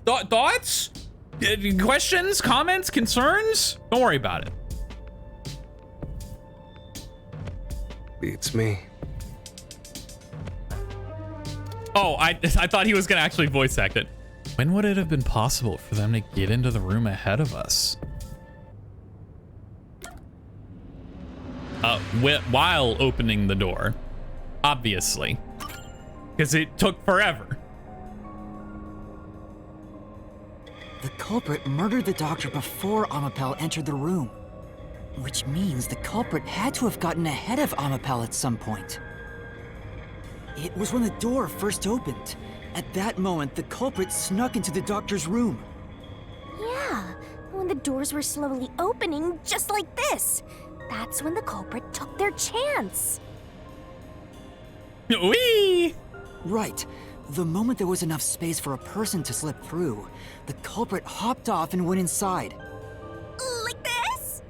Thoughts? Questions, comments, concerns? Don't worry about it. Beats me. Oh, I thought he was gonna actually voice act it. When would it have been possible for them to get into the room ahead of us? While opening the door, obviously, because it took forever. The culprit murdered the doctor before Amapel entered the room, which means the culprit had to have gotten ahead of Amapel at some point. It was when the door first opened. At that moment, the culprit snuck into the doctor's room. Yeah, when the doors were slowly opening, just like this. That's when the culprit took their chance. Whee! Right. The moment there was enough space for a person to slip through, the culprit hopped off and went inside. Like this?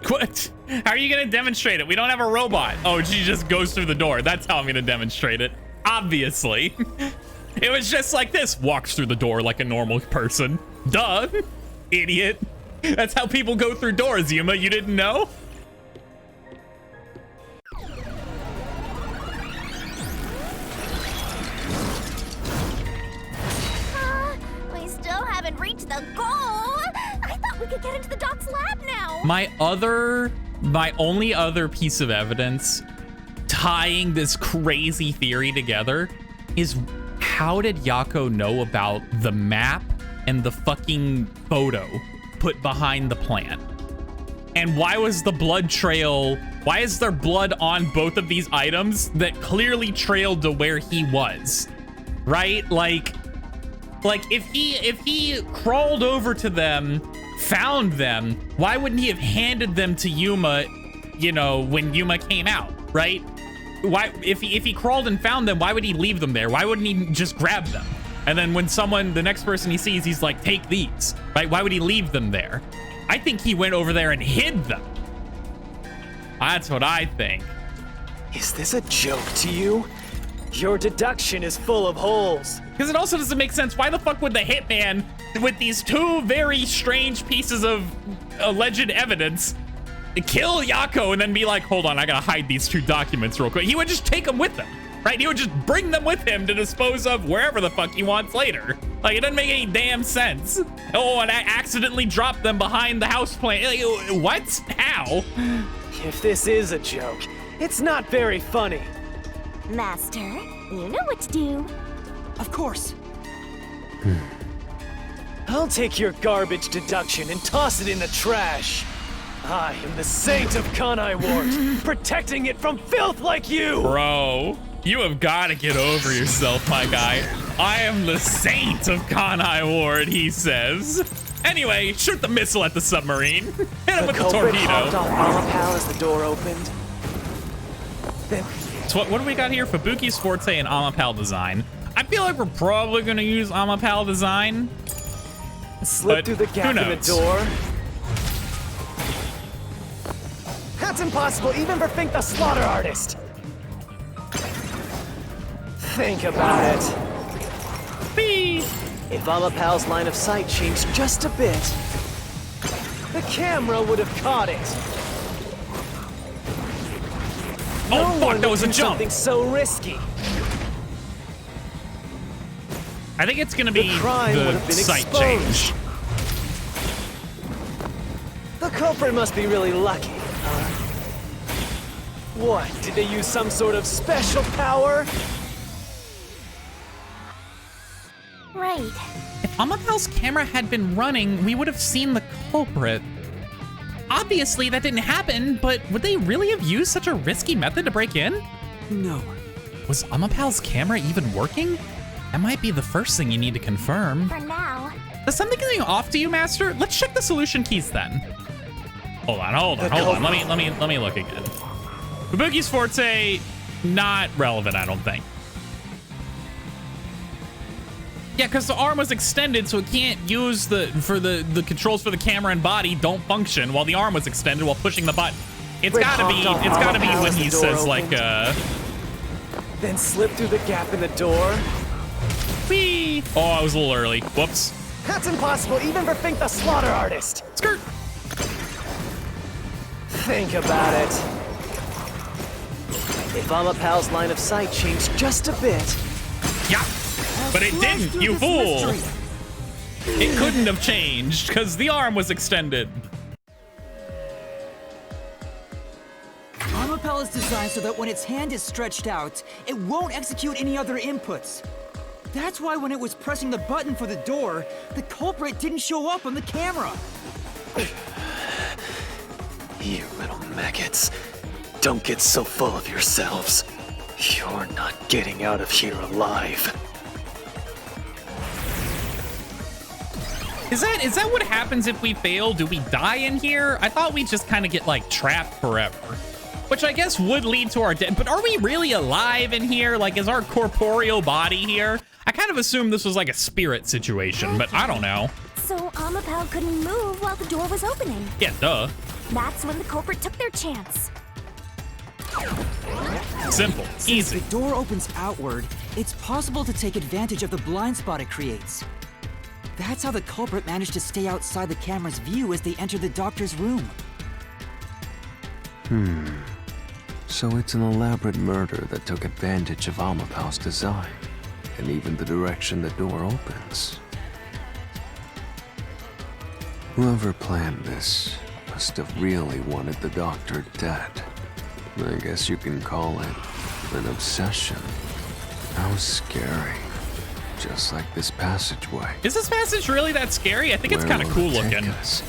What? How are you gonna demonstrate it? We don't have a robot. Oh, she just goes through the door. That's how I'm gonna demonstrate it. Obviously. It was just like this. Walks through the door like a normal person. Duh. Idiot. That's how people go through doors, Yuma. You didn't know? We still haven't reached the goal. I thought we could get into the doc's lab now. My only other piece of evidence tying this crazy theory together is, how did Yako know about the map and the fucking photo put behind the plant? And why was the blood trail, why is there blood on both of these items that clearly trailed to where he was, right? Like if he crawled over to them, found them, why wouldn't he have handed them to Yuma, you know, when Yuma came out, right? Why, if he crawled and found them, why would he leave them there? Why wouldn't he just grab them? And then when the next person he sees, he's like, take these, right? Why would he leave them there? I think he went over there and hid them. That's what I think. Is this a joke to you? Your deduction is full of holes. Because it also doesn't make sense. Why the fuck would the hitman, with these two very strange pieces of alleged evidence, kill Yako and then be like, hold on, I gotta hide these two documents real quick? He would just take them with him. Right? He would just bring them with him to dispose of wherever the fuck he wants later. Like, it doesn't make any damn sense. Oh, and I accidentally dropped them behind the house plant. Like, what? How? If this is a joke, it's not very funny. Master, you know what to do. Of course. I'll take your garbage deduction and toss it in the trash. I am the Saint of Kanai Ward, protecting it from filth like you! Bro, you have got to get over yourself, my guy. I am the Saint of Kanai Ward, he says. Anyway, shoot the missile at the submarine. Hit him with the culprit hopped torpedo. off Amapal as the door opened. Then So what do we got here? Fubuki's Forte and Amapal design. I feel like we're probably gonna use Amapal design. slipped through the gap in the knows? door. That's impossible, even for Fink the Slaughter Artist. Think about it. Whee! If Amapal's line of sight changed just a bit, the camera would have caught it. Oh, No fuck, one that would was a do jump. something so risky. I think it's gonna be The crime would the have been sight exposed. change. The culprit must be really lucky, huh? What, did they use some sort of special power? Right. If Amapal's camera had been running, we would have seen the culprit. Obviously, that didn't happen, but would they really have used such a risky method to break in? No. Was Amapal's camera even working? That might be the first thing you need to confirm. For now. Is something getting off to you, Master? Let's check the solution keys then. Hold on. Let me look again. Fubuki's Forte, not relevant, I don't think. Yeah, because the arm was extended, so it can't use the controls for the camera and body don't function while the arm was extended while pushing the button. It's gotta be when he says like Then slipped through the gap in the door. whee. Oh, I was a little early. Whoops. That's impossible, even for Fink the Slaughter Artist. Skirt. Think about it. If Amapal's line of sight changed just a bit, Yeah. But it didn't, you fool. It couldn't have changed because the arm was extended. Amapal is designed so that when its hand is stretched out, it won't execute any other inputs. That's why when it was pressing the button for the door, the culprit didn't show up on the camera. you little maggots, don't get so full of yourselves. You're not getting out of here alive. Is that what happens if we fail? Do we die in here? I thought we just kind of get like trapped forever, which I guess would lead to our death. But are we really alive in here? Like, is our corporeal body here? I kind of assumed this was like a spirit situation, but I don't know. So Amapal couldn't move while the door was opening. Yeah, duh. That's when the culprit took their chance. Simple, easy. If the door opens outward, it's possible to take advantage of the blind spot it creates. That's how the culprit managed to stay outside the camera's view as they entered the doctor's room. So it's an elaborate murder that took advantage of Amapal's design, and even the direction the door opens. Whoever planned this must have really wanted the doctor dead. I guess you can call it an obsession. How scary. Just like this passageway. Is this passage really that scary? I think it's Where kind of will cool it take looking. us?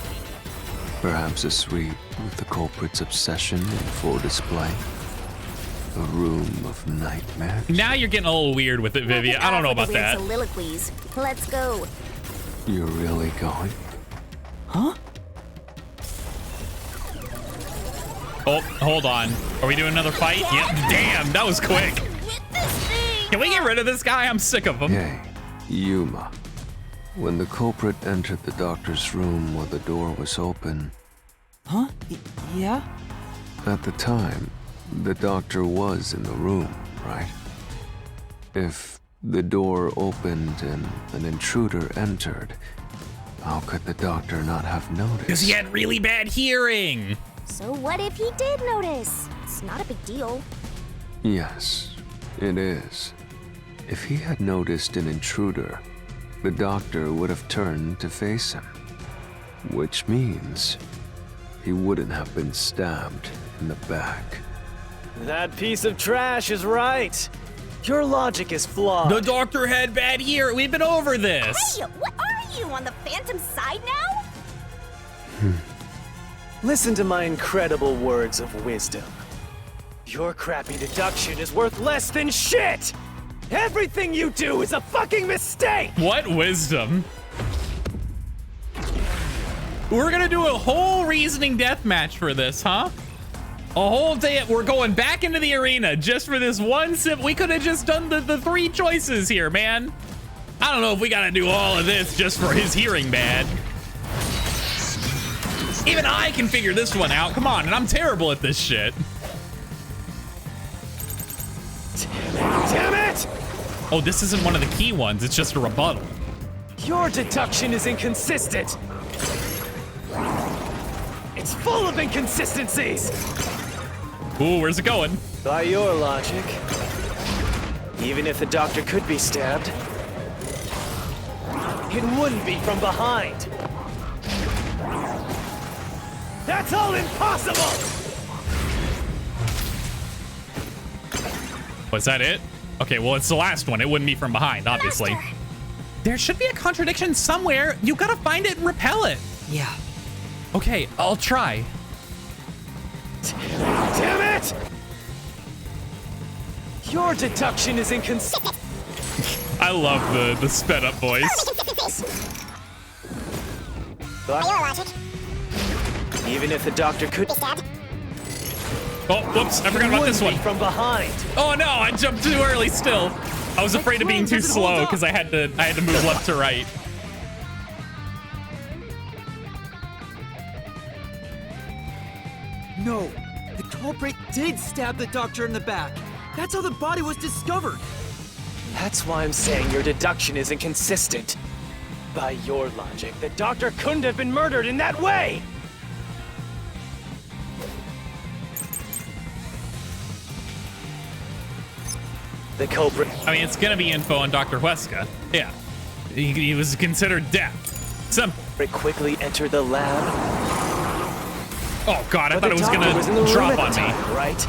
Perhaps a suite with the culprit's obsession in full display. A room of nightmares. Now you're getting a little weird with it, Vivian. I don't know about that. Soliloquies. Let's go. You're really going? Huh? Oh, hold on. Are we doing another fight? Yep. Damn, that was quick. With this thing. Can we get rid of this guy? I'm sick of him. Yay, Yuma. When the culprit entered the doctor's room while the door was open, Huh? Yeah? at the time, the doctor was in the room, right? If the door opened and an intruder entered, how could the doctor not have noticed? Because he had really bad hearing. So what if he did notice? It's not a big deal. Yes, it is. If he had noticed an intruder, the doctor would have turned to face him. Which means he wouldn't have been stabbed in the back. That piece of trash is right. Your logic is flawed. The doctor had bad hearing. We've been over this. Hey, what are you, on the Phantom side now? Listen to my incredible words of wisdom. Your crappy deduction is worth less than shit! Everything you do is a fucking mistake! What wisdom? We're gonna do a whole reasoning death match for this, huh? A whole day. We're going back into the arena just for this one sip. We could have just done the 3 choices here, man. I don't know if we gotta do all of this just for his hearing bad. Even I can figure this one out. Come on, and I'm terrible at this shit. Damn it! Oh, this isn't one of the key ones. It's just a rebuttal. Your deduction is inconsistent. It's full of inconsistencies. Ooh, where's it going? By your logic, even if the doctor could be stabbed, it wouldn't be from behind. That's all impossible! Was that it? Okay, well, it's the last one. It wouldn't be from behind, obviously. Master. There should be a contradiction somewhere. You gotta find it and repel it. Yeah. Okay, I'll try. Damn it! Your deduction is inconsistent. I love the sped up voice. By your logic, even if the doctor could be stabbed, Oh, whoops, I forgot about this one. from behind. Oh no, I jumped too early still. I was afraid of being too slow because I had to move left to right. No, the culprit did stab the doctor in the back. That's how the body was discovered. That's why I'm saying your deduction is inconsistent. By your logic, the doctor couldn't have been murdered in that way! The culprit. I mean, it's gonna be info on Dr. Huesca. Yeah, he was considered dead. Simple. Quickly entered the lab. Oh God, I But thought the it was doctor was in the gonna room drop at on the me. time, right?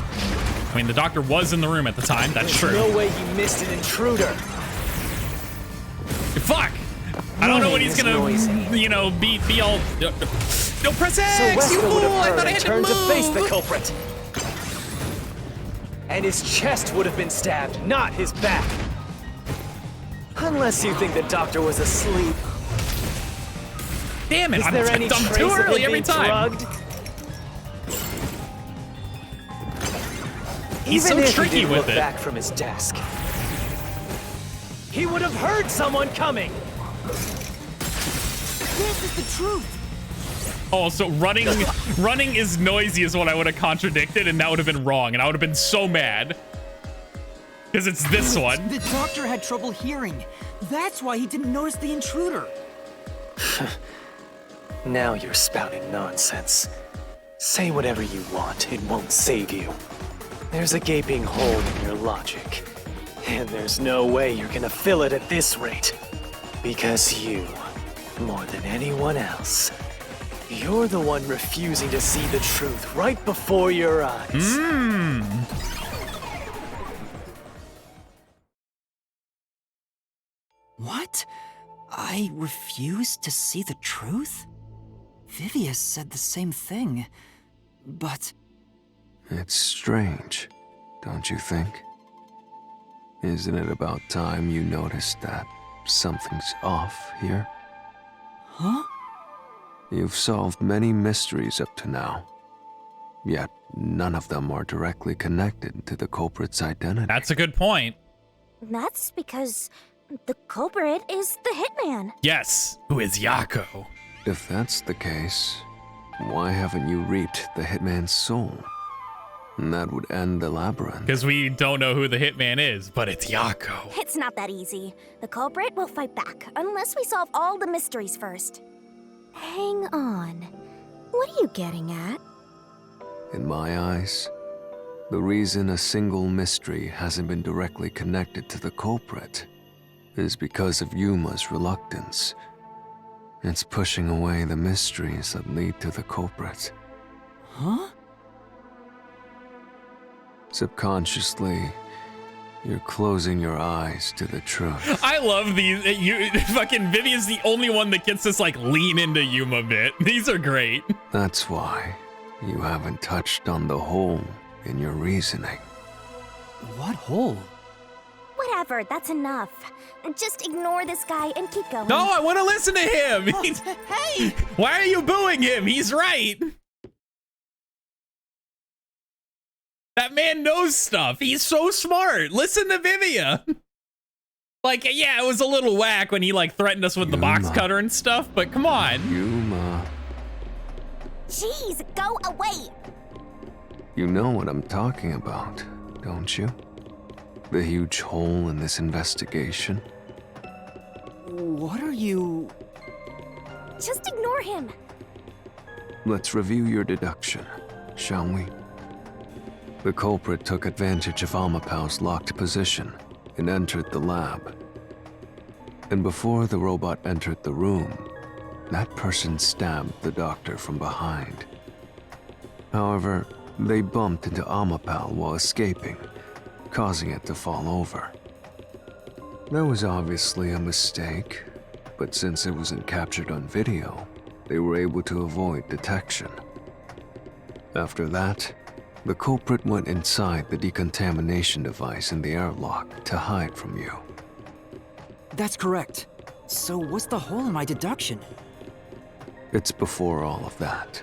I mean, the doctor was in the room at the time. That's There's true. no way he missed an intruder. Fuck! I don't know what he's gonna, Noisy. you know, be all. No, press So X, you Wesker would fool! have I heard thought I and had to turned move. to face the culprit. And his chest would have been stabbed, not his back. Unless you think the doctor was asleep. Damn it! Is I'm there any dumb trace too of him early every being time. drugged? He's Even so if he tricky didn't with look it. back from his desk, he would have heard someone coming. This is the truth. Oh, so running is noisy is what I would have contradicted, and that would have been wrong, and I would have been so mad. Because it's this one. The doctor had trouble hearing. That's why he didn't notice the intruder. Now you're spouting nonsense. Say whatever you want, it won't save you. There's a gaping hole in your logic. And there's no way you're gonna fill it at this rate. Because you, more than anyone else, you're the one refusing to see the truth right before your eyes. What? I refuse to see the truth? Vivius said the same thing, but... It's strange, don't you think? Isn't it about time you noticed that something's off here? Huh? You've solved many mysteries up to now, yet none of them are directly connected to the culprit's identity. That's a good point. That's because the culprit is the hitman. Yes, who is Yako? If that's the case, why haven't you reaped the hitman's soul? And that would end the labyrinth. Because we don't know who the hitman is, but it's Yako. It's not that easy. The culprit will fight back unless we solve all the mysteries first. Hang on. What are you getting at? In my eyes, the reason a single mystery hasn't been directly connected to the culprit is because of Yuma's reluctance. It's pushing away the mysteries that lead to the culprit. Huh? Subconsciously, you're closing your eyes to the truth. I love these. Fucking Vivian's the only one that gets this like lean into Yuma bit. These are great. That's why You haven't touched on the hole in your reasoning. What hole? Whatever, that's enough. Just ignore this guy and keep going. No, I want to listen to him. Hey! Why are you booing him? He's right. That man knows stuff. He's so smart. Listen to Vivia. Like, yeah, it was a little whack when he like threatened us with the box cutter and stuff, but come on. Yuma. Jeez, go away. You know what I'm talking about, don't you? The huge hole in this investigation? What are you... Just ignore him. Let's review your deduction, shall we? The culprit took advantage of Amapau's locked position and entered the lab. And before the robot entered the room, that person stabbed the doctor from behind. However, they bumped into Amapau while escaping, causing it to fall over. That was obviously a mistake, but since it wasn't captured on video, they were able to avoid detection. After that, the culprit went inside the decontamination device in the airlock to hide from you. That's correct. So what's the hole in my deduction? It's before all of that.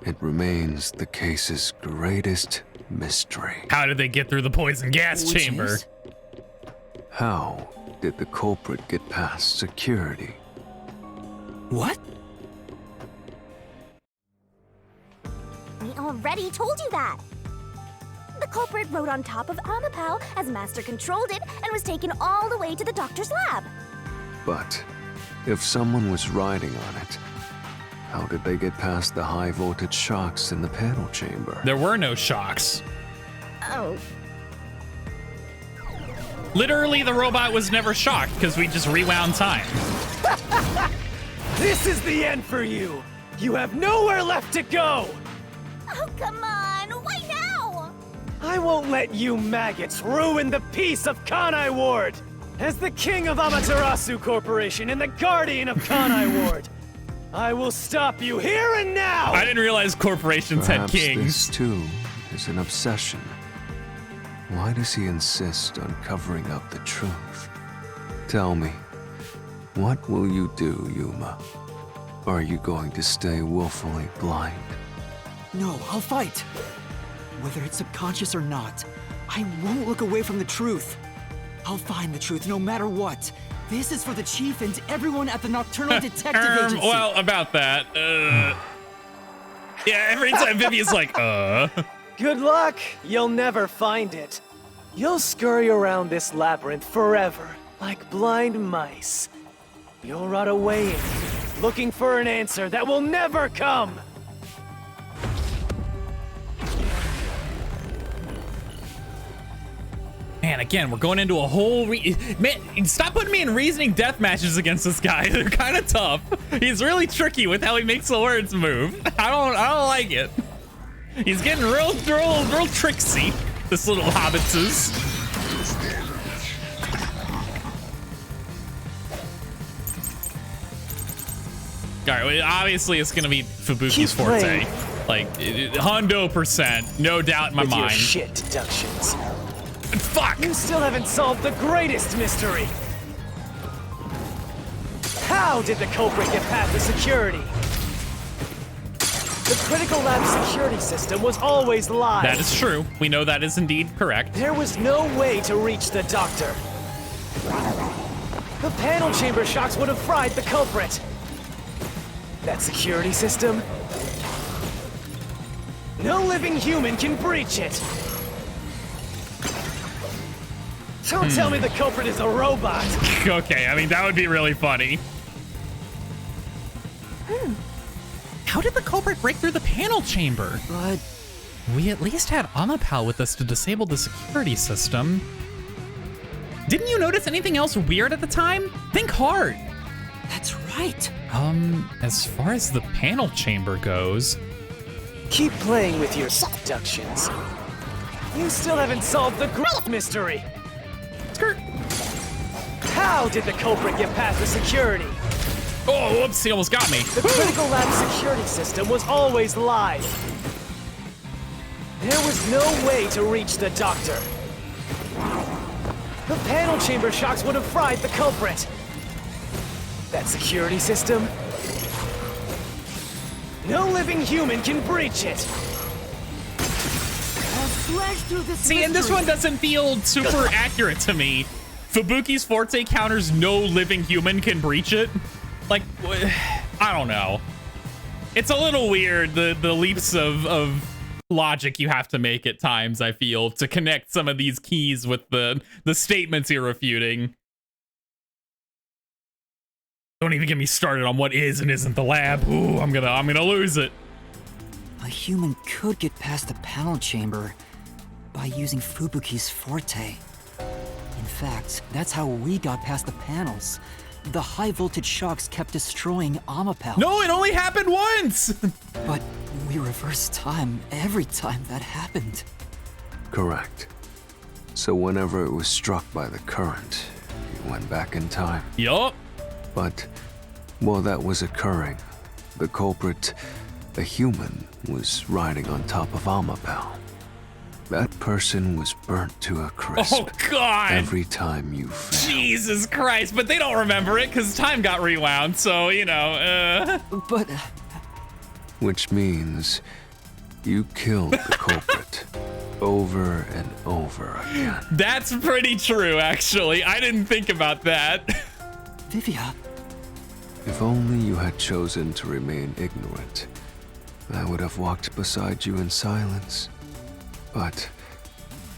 It remains the case's greatest mystery. How did they get through the poison gas Which chamber? is? How did the culprit get past security? What? We already told you that. The culprit rode on top of Amapau as Master controlled it and was taken all the way to the doctor's lab. But if someone was riding on it, how did they get past the high voltage shocks in the panel chamber? There were no shocks. Oh, Literally, the robot was never shocked because we just rewound time. This is the end for you! You have nowhere left to go! oh, come on. Why now? I won't let you maggots ruin the peace of Kanai Ward! As the king of Amaterasu Corporation and the guardian of Kanai Ward, I will stop you here and now! I didn't realize corporations had Perhaps kings. this too is an obsession. Why does he insist on covering up the truth? Tell me, what will you do, Yuma? Are you going to stay willfully blind? No, I'll fight. Whether it's subconscious or not, I won't look away from the truth. I'll find the truth no matter what. This is for the chief and everyone at the Nocturnal Detective Agency. Well, about that, yeah, every time Vivia's like, Good luck! You'll never find it. You'll scurry around this labyrinth forever, like blind mice. You'll rot away in it, looking for an answer that will never come! Man, again, we're going into a whole man, stop putting me in reasoning death matches against this guy. They're kind of tough. He's really tricky with how he makes the words move. I don't like it. He's getting real tricksy, this little hobbitses. All right, well, obviously it's gonna be Fubuki's Keep forte. playing. Like, hundo %, no doubt in my With your mind. shit deductions. Fuck! You still haven't solved the greatest mystery! How did the culprit get past the security? The critical lab security system was always live. That is true. We know that is indeed correct. There was no way to reach the doctor. The panel chamber shocks would have fried the culprit. That security system? No living human can breach it. Don't tell me the culprit is a robot. Okay, I mean, that would be really funny. How did the culprit break through the panel chamber? But We at least had Amapau with us to disable the security system. Didn't you notice anything else weird at the time? Think hard. that's right. As far as the panel chamber goes, Keep playing with your deductions. You still haven't solved the great mystery. skirt. How did the culprit get past the security? Oh, whoops, he almost got me. The critical lab security system was always live. There was no way to reach the doctor. The panel chamber shocks would have fried the culprit. That security system? No living human can breach it. I'll slash through this See, and this one doesn't feel super accurate to me. Fubuki's Forte counters no living human can breach it. Like, I don't know. It's a little weird, the leaps of logic you have to make at times, I feel, to connect some of these keys with the statements you're refuting. Don't even get me started on what is and isn't the lab. Ooh, I'm gonna lose it. A human could get past the panel chamber by using Fubuki's Forte. In fact, that's how we got past the panels. The high voltage shocks kept destroying Amapel. No, it only happened once! But we reversed time every time that happened. Correct. So whenever it was struck by the current, you went back in time. Yup. But while that was occurring, the culprit, a human, was riding on top of Amapel. That person was burnt to a crisp. Oh, God. Every time you failed. Jesus Christ, but they don't remember it because time got rewound, so, you know, But Which means you killed the culprit over and over again. That's pretty true, actually. I didn't think about that. Vivia, If only you had chosen to remain ignorant, I would have walked beside you in silence. But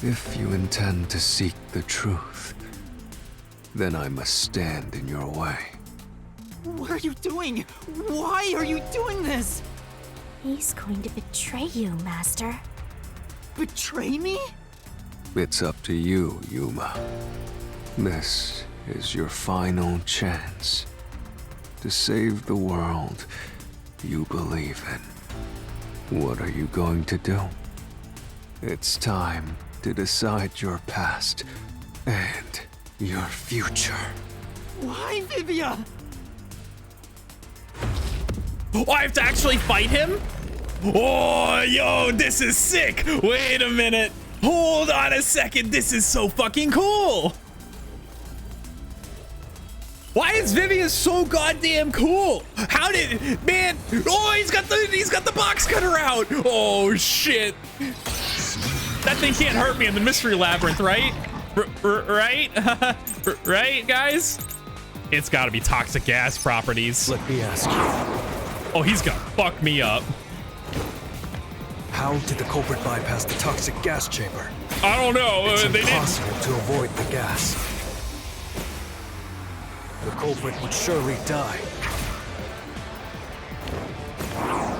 if you intend to seek the truth, then I must stand in your way. What are you doing? Why are you doing this? He's going to betray you, Master. Betray me? It's up to you, Yuma. This is your final chance to save the world you believe in. What are you going to do? It's time to decide your past and your future. Why, Vivia? Oh, I have to actually fight him? Oh, yo, this is sick. Wait a minute. Hold on a second. This is so fucking cool. Why is Vivia so goddamn cool? How did, man? Oh, he's got the box cutter out. Oh shit. That thing can't hurt me in the mystery labyrinth, right? Right? Right, guys? It's got to be toxic gas properties. Let me ask you, Oh, he's gonna fuck me up. how did the culprit bypass the toxic gas chamber? I don't know. It's They didn't. impossible to avoid the gas. The culprit would surely die.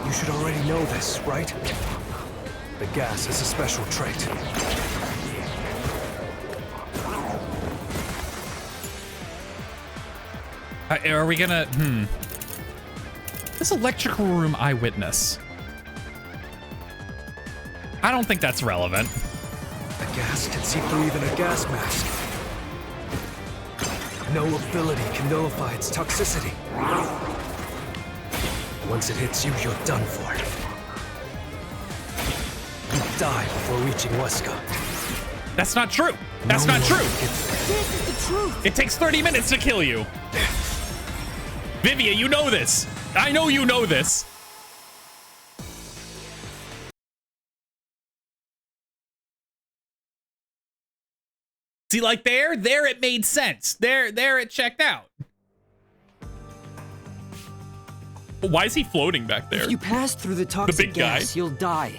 You should already know this, right? The gas is a special trait. Are we gonna? This electrical room eyewitness. I don't think that's relevant. The gas can see through even a gas mask. No ability can nullify its toxicity. Once it hits you, you're done for. You die before reaching Weska. That's not true. That's No not one true. gets there. This is the truth. It takes 30 minutes to kill you. Vivia, you know this. I know you know this. See, like there it made sense. There it checked out. Why is he floating back there? if you pass through the toxic big guy. gas, you'll die.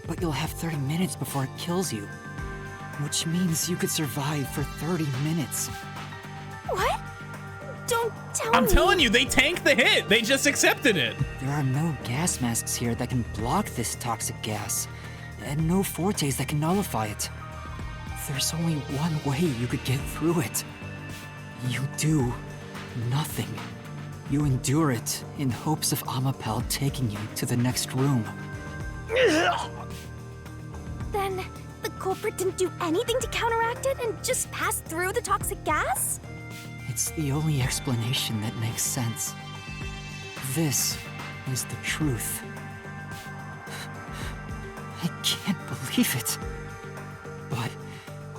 But you'll have 30 minutes before it kills you. Which means you could survive for 30 minutes. What? Don't tell I'm me. telling you, they tanked the hit. They just accepted it. There are no gas masks here that can block this toxic gas, and no fortes that can nullify it. There's only one way you could get through it. You do nothing. You endure it in hopes of Amapel taking you to the next room. Then the culprit didn't do anything to counteract it and just passed through the toxic gas? It's the only explanation that makes sense. This is the truth. I can't believe it. But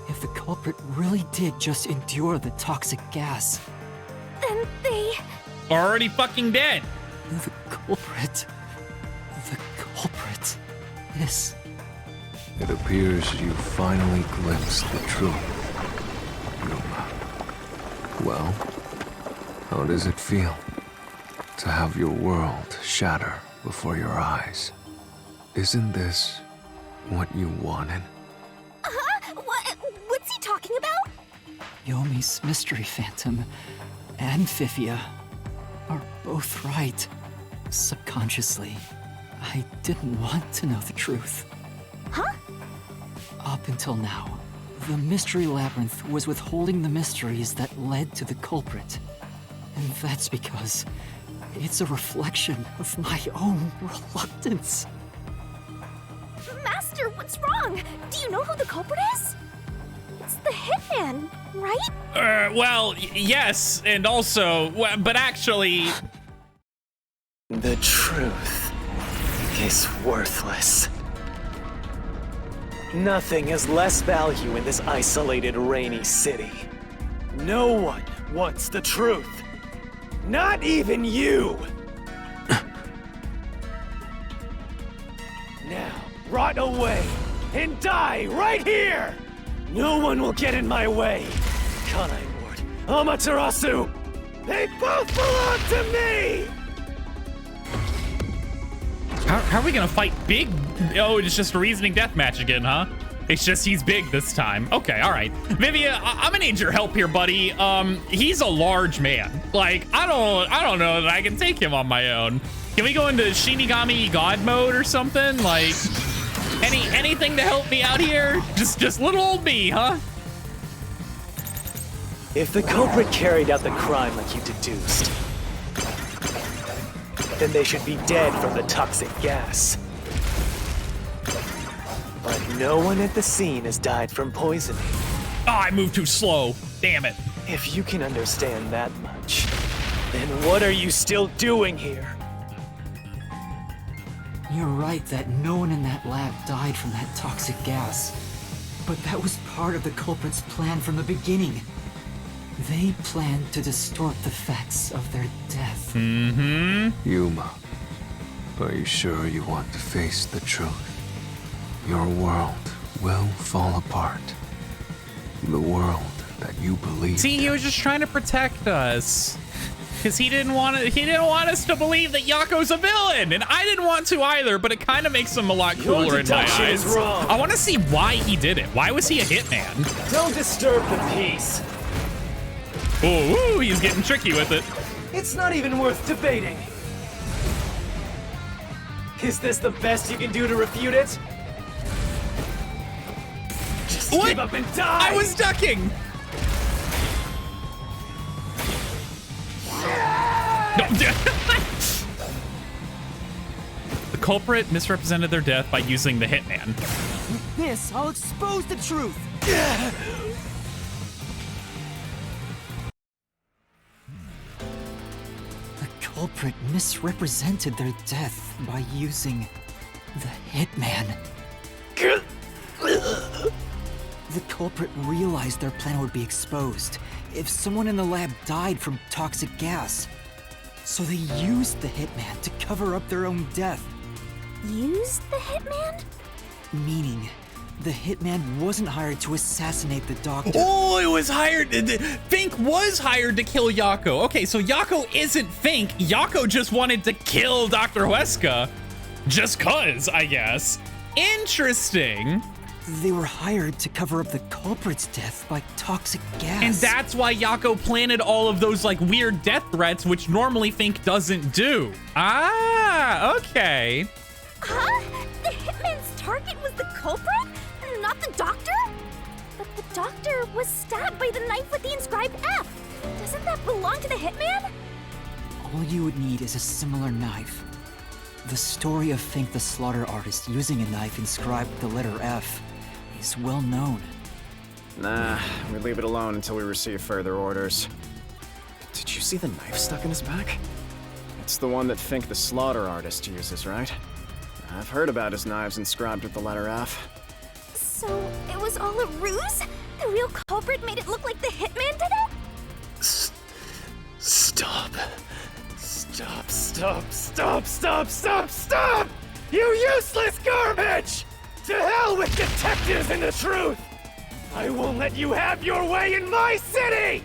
if the culprit really did just endure the toxic gas, Then they... Already fucking dead. the culprit is... It appears you finally glimpsed the truth. Yuma. Well, how does it feel to have your world shatter before your eyes? Isn't this what you wanted? What's he talking about? Yomi's mystery phantom and Fifia are both right. Subconsciously, I didn't want to know the truth. Huh? Up until now, the Mystery Labyrinth was withholding the mysteries that led to the culprit. And that's because it's a reflection of my own reluctance. Master, what's wrong? Do you know who the culprit is? It's the hitman, right? Well, yes, and also, but actually... The truth is worthless. Nothing has less value in this isolated, rainy city. No one wants the truth. Not even you! Now, rot away and die right here! No one will get in my way. Kanai Ward, Amaterasu, they both belong to me! How are we gonna fight Big? Oh, it's just a reasoning deathmatch again, huh? It's just he's big this time. Okay, all right. Vivia, I'm gonna need your help here, buddy. He's a large man. Like, I don't know that I can take him on my own. Can we go into Shinigami God mode or something? Like, anything to help me out here? Just little old me, huh? If the culprit carried out the crime like you deduced, then they should be dead from the toxic gas. But no one at the scene has died from poisoning. Oh, I moved too slow. Damn it. If you can understand that much, then what are you still doing here? You're right that no one in that lab died from that toxic gas. But that was part of the culprit's plan from the beginning. They planned to distort the facts of their death. Yuma, are you sure you want to face the truth? Your world will fall apart. The world that you believe. See, he was just trying to protect us. Because he didn't want us to believe that Yako's a villain, and I didn't want to either, but it kind of makes him a lot cooler in my deduction eyes. is wrong. I want to see why he did it. Why was he a hitman? Don't disturb the peace. Ooh, he's getting tricky with it. It's not even worth debating. Is this the best you can do to refute it? Just What? give up and die! I was ducking. No. The culprit misrepresented their death by using the hitman. With this, I'll expose the truth. The culprit misrepresented their death by using the hitman. The culprit realized their plan would be exposed if someone in the lab died from toxic gas. So they used the hitman to cover up their own death. Used the hitman? Meaning, the hitman wasn't hired to assassinate the doctor. Oh, it was hired. Fink was hired to kill Yako. Okay, so Yako isn't Fink. Yako just wanted to kill Dr. Huesca. Just cuz, I guess. Interesting. They were hired to cover up the culprit's death by toxic gas. And that's why Yako planted all of those like weird death threats, which normally Fink doesn't do. Ah, okay. Huh? The hitman's target was the culprit? Not the doctor? But the doctor was stabbed by the knife with the inscribed F. Doesn't that belong to the hitman? All you would need is a similar knife. The story of Fink the slaughter artist using a knife inscribed with the letter F is well known. Nah, we leave it alone until we receive further orders. Did you see the knife stuck in his back? It's the one that Fink the slaughter artist uses, right? I've heard about his knives inscribed with the letter F. So, it was all a ruse? The real culprit made it look like the hitman did it? Stop. Stop, stop, stop, stop, stop, stop! You useless garbage! To hell with detectives and the truth! I won't let you have your way in my city!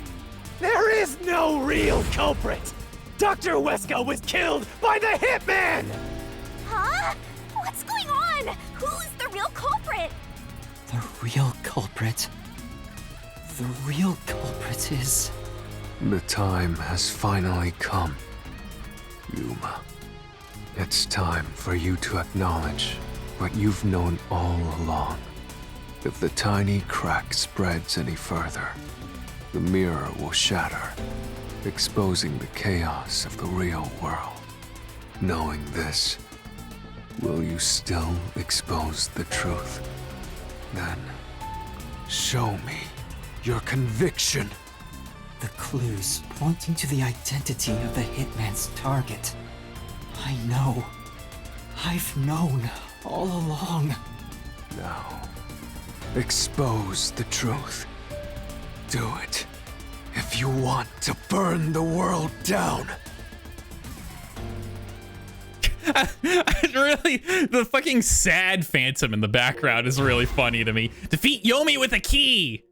There is no real culprit! Dr. Wesker was killed by the hitman! Huh? What's going on? Who's the real culprit? The real culprit. The real culprit is... The time has finally come, Yuma. It's time for you to acknowledge what you've known all along. If the tiny crack spreads any further, the mirror will shatter, exposing the chaos of the real world. Knowing this, will you still expose the truth? Then, show me your conviction. The clues pointing to the identity of the hitman's target. I know. I've known all along. Now, expose the truth. Do it if you want to burn the world down. Really, the fucking sad phantom in the background is really funny to me. Defeat Yomi with a key.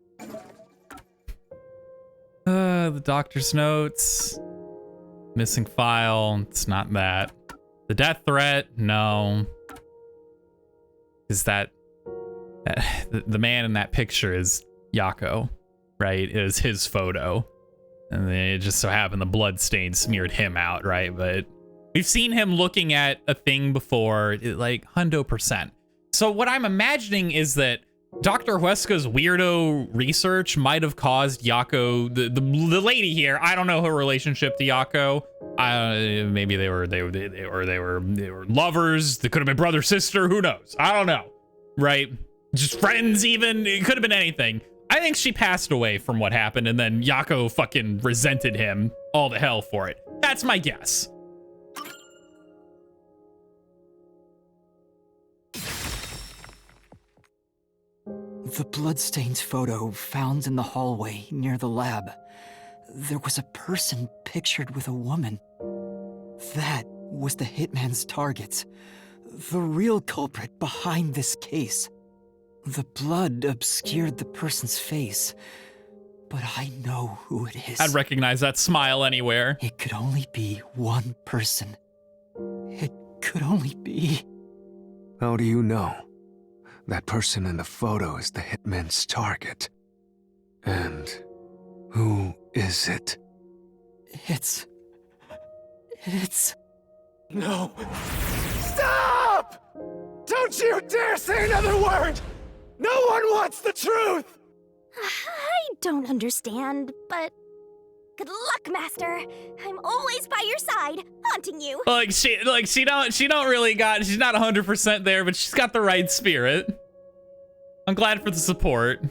The doctor's notes. Missing file. It's not that. The death threat. No. Is that the man in that picture is Yako, right? It was his photo, and it just so happened the blood stain smeared him out, right? But we've seen him looking at a thing before, like 100%. So what I'm imagining is that Dr. Huesca's weirdo research might have caused Yako, the lady here. I don't know her relationship to Yako. Maybe they were lovers. They could have been brother sister. Who knows? I don't know. Right? Just friends even. It could have been anything. I think she passed away from what happened, and then Yako fucking resented him all to hell for it. That's my guess. The bloodstained photo found in the hallway near the lab. There was a person pictured with a woman. That was the hitman's target. The real culprit behind this case. The blood obscured the person's face, but I know who it is. I'd recognize that smile anywhere. It could only be one person. It could only be... How do you know? That person in the photo is the hitman's target. And who is it? It's... No. Stop! Don't you dare say another word! No one wants the truth! I don't understand, but good luck, Master. I'm always by your side, haunting you. She's not 100% there, but she's got the right spirit. I'm glad for the support.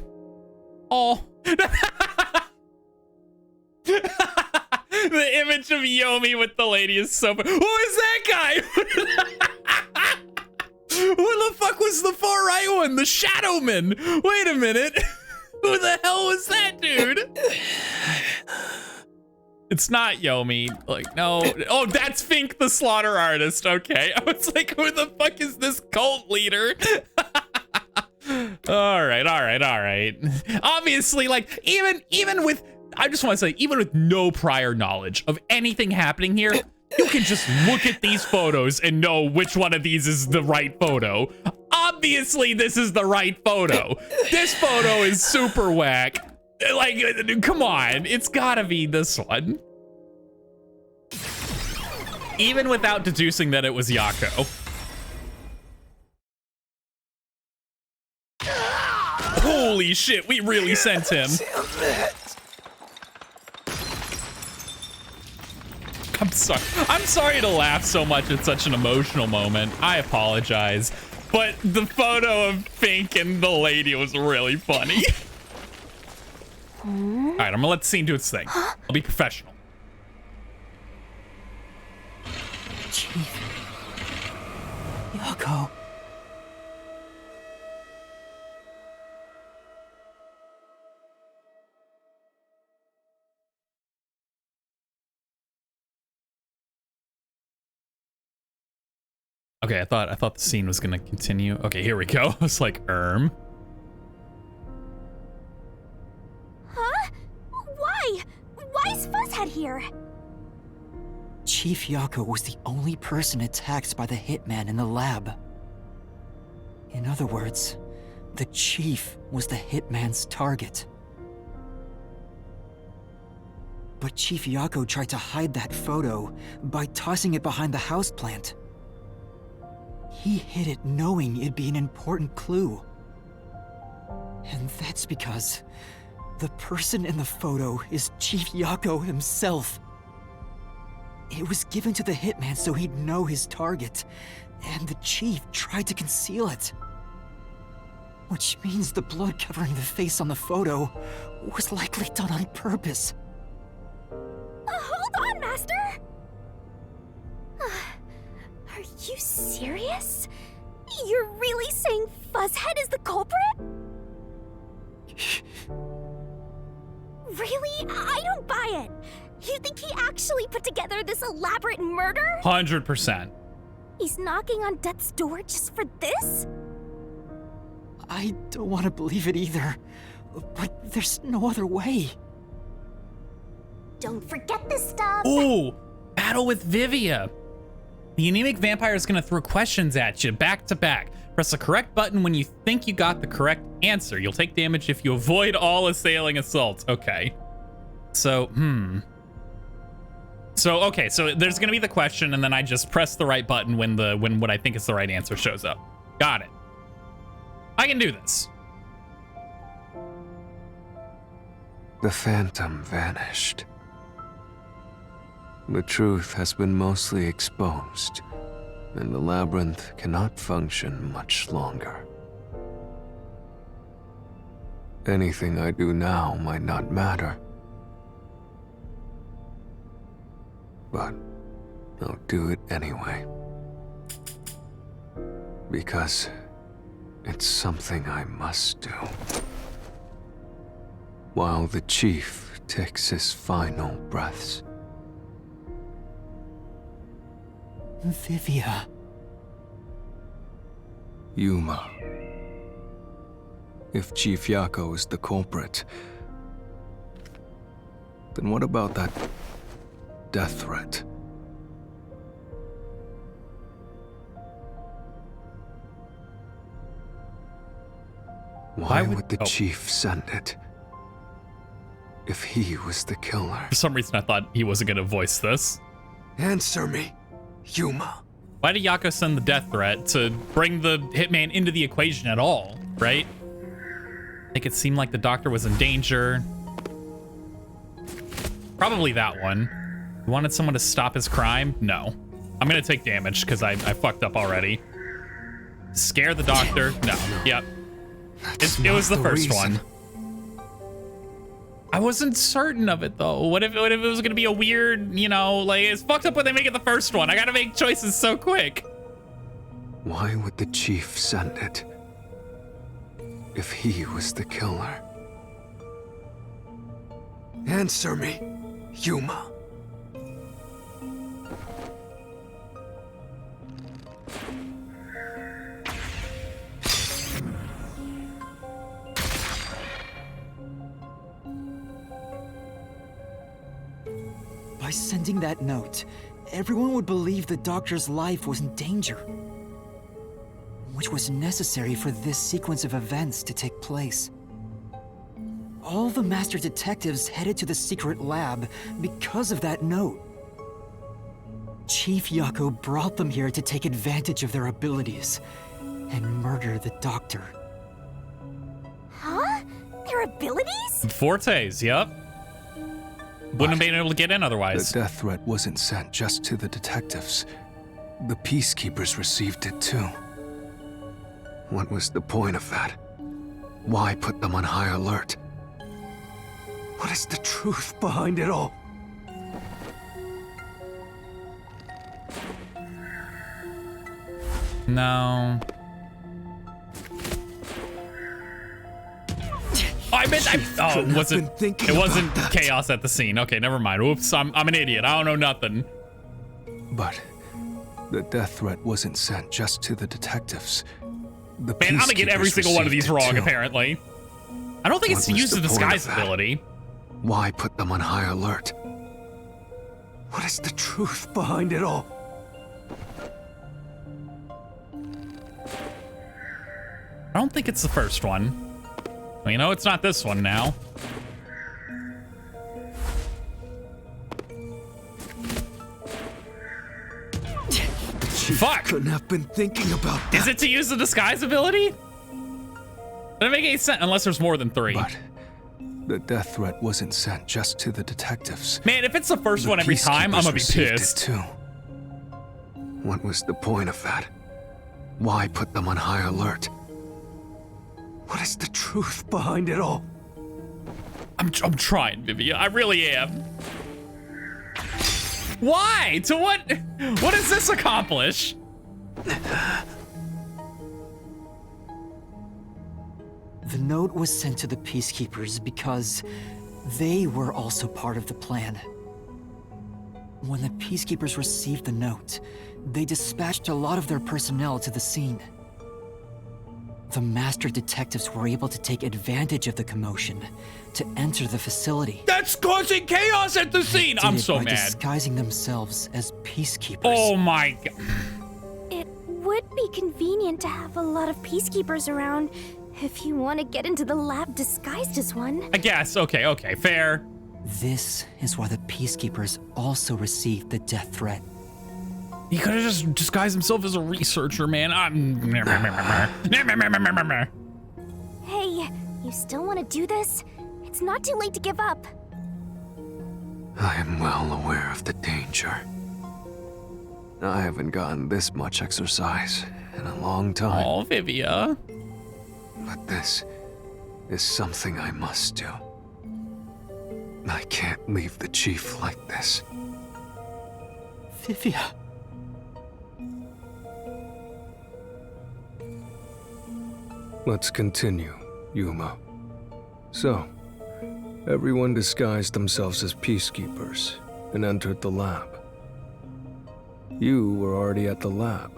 Oh. The image of Yomi with the lady is so fun. Who is that guy? Who the fuck was the far right one? The Shadowman. Wait a minute. Who the hell was that dude? It's not Yomi. Like, no. Oh, that's Fink the slaughter artist. Okay. I was like, who the fuck is this cult leader? All right. Obviously, like, even with, I just want to say, even with no prior knowledge of anything happening here, you can just look at these photos and know which one of these is the right photo. Obviously, this is the right photo. This photo is super whack. Like, come on, it's gotta be this one. Even without deducing that it was Yako. Holy shit, we really sent him. I'm sorry to laugh so much at such an emotional moment. I apologize. But the photo of Fink and the lady was really funny. All right, I'm gonna let the scene do its thing. I'll be professional. Chief Yako. Okay, I thought the scene was gonna continue. Okay, here we go. I was like, Huh? Why? Why is Fuzzhead here? Chief Yako was the only person attacked by the hitman in the lab. In other words, the Chief was the hitman's target. But Chief Yako tried to hide that photo by tossing it behind the houseplant. He hid it knowing it'd be an important clue. And that's because the person in the photo is Chief Yako himself. It was given to the hitman so he'd know his target, and the Chief tried to conceal it. Which means the blood covering the face on the photo was likely done on purpose. Hold on, Master! Are you serious? You're really saying Fuzzhead is the culprit? Really? I don't buy it. You think he actually put together this elaborate murder? 100%. He's knocking on death's door just for this? I don't want to believe it either, but there's no other way. Don't forget this stuff. Ooh, battle with Vivia. The anemic vampire is gonna throw questions at you back to back. Press the correct button when you think you got the correct answer. You'll take damage if you avoid all assailing assaults. Okay. So, okay, so there's gonna be the question, and then I just press the right button when what I think is the right answer shows up. Got it. I can do this. The phantom vanished. The truth has been mostly exposed, and the labyrinth cannot function much longer. Anything I do now might not matter, but I'll do it anyway. Because it's something I must do. While the Chief takes his final breaths. Vivia. Yuma. If Chief Yako is the culprit, then what about that death threat? Why would the Chief send it? If he was the killer. For some reason, I thought he wasn't gonna voice this. Answer me, Yuma. Why did Yako send the death threat to bring the hitman into the equation at all, right? Make it seem like the doctor was in danger. Probably that one. You wanted someone to stop his crime? No. I'm gonna take damage because I fucked up already. Scare the doctor? No. Yep. It was the first one. I wasn't certain of it though. What if it was gonna be a weird, you know, like it's fucked up when they make it the first one. I gotta make choices so quick. Why would the Chief send it? If he was the killer. Answer me, Yuma. By sending that note, everyone would believe the doctor's life was in danger. Which was necessary for this sequence of events to take place. All the master detectives headed to the secret lab because of that note. Chief Yako brought them here to take advantage of their abilities and murder the doctor. Huh? Their abilities? Fortes, yep. Wouldn't have been able to get in otherwise. The death threat wasn't sent just to the detectives. The peacekeepers received it too. What was the point of that? Why put them on high alert? What is the truth behind it all? No. Oh, I meant it wasn't chaos at the scene. Okay, never mind. Oops, I'm an idiot. I don't know nothing. But the death threat wasn't sent just to the detectives. The Man, I'm gonna get every single one of these wrong, too. apparently. I don't think it's to What was use the the point disguise of that? ability. Why put them on high alert? What is the truth behind it all? I don't think it's the first one. Well, you know, it's not this one now. Fuck! Couldn't have been thinking about that. Is it to use the disguise ability? Doesn't make any sense unless there's more than 3. But the death threat wasn't sent just to the detectives. Man, if it's the first one every time, I'm gonna be Peacekeepers received pissed. it too. What was the point of that? Why put them on high alert? What is the truth behind it all? I'm trying, Vivian. I really am. Why? To what? What does this accomplish? The note was sent to the Peacekeepers because they were also part of the plan. When the Peacekeepers received the note, they dispatched a lot of their personnel to the scene. The master detectives were able to take advantage of the commotion to enter the facility. That's causing chaos at the scene. I'm so by mad. disguising themselves as peacekeepers. Oh my god. It would be convenient to have a lot of peacekeepers around if you want to get into the lab disguised as one. I guess. Okay, fair. This is why the peacekeepers also received the death threat. He could have just disguised himself as a researcher, man. Hey, you still want to do this? It's not too late to give up. I am well aware of the danger. I haven't gotten this much exercise in a long time. Oh, Vivia. But this is something I must do. I can't leave the chief like this. Vivia. Let's continue, Yuma. So, everyone disguised themselves as peacekeepers and entered the lab. You were already at the lab,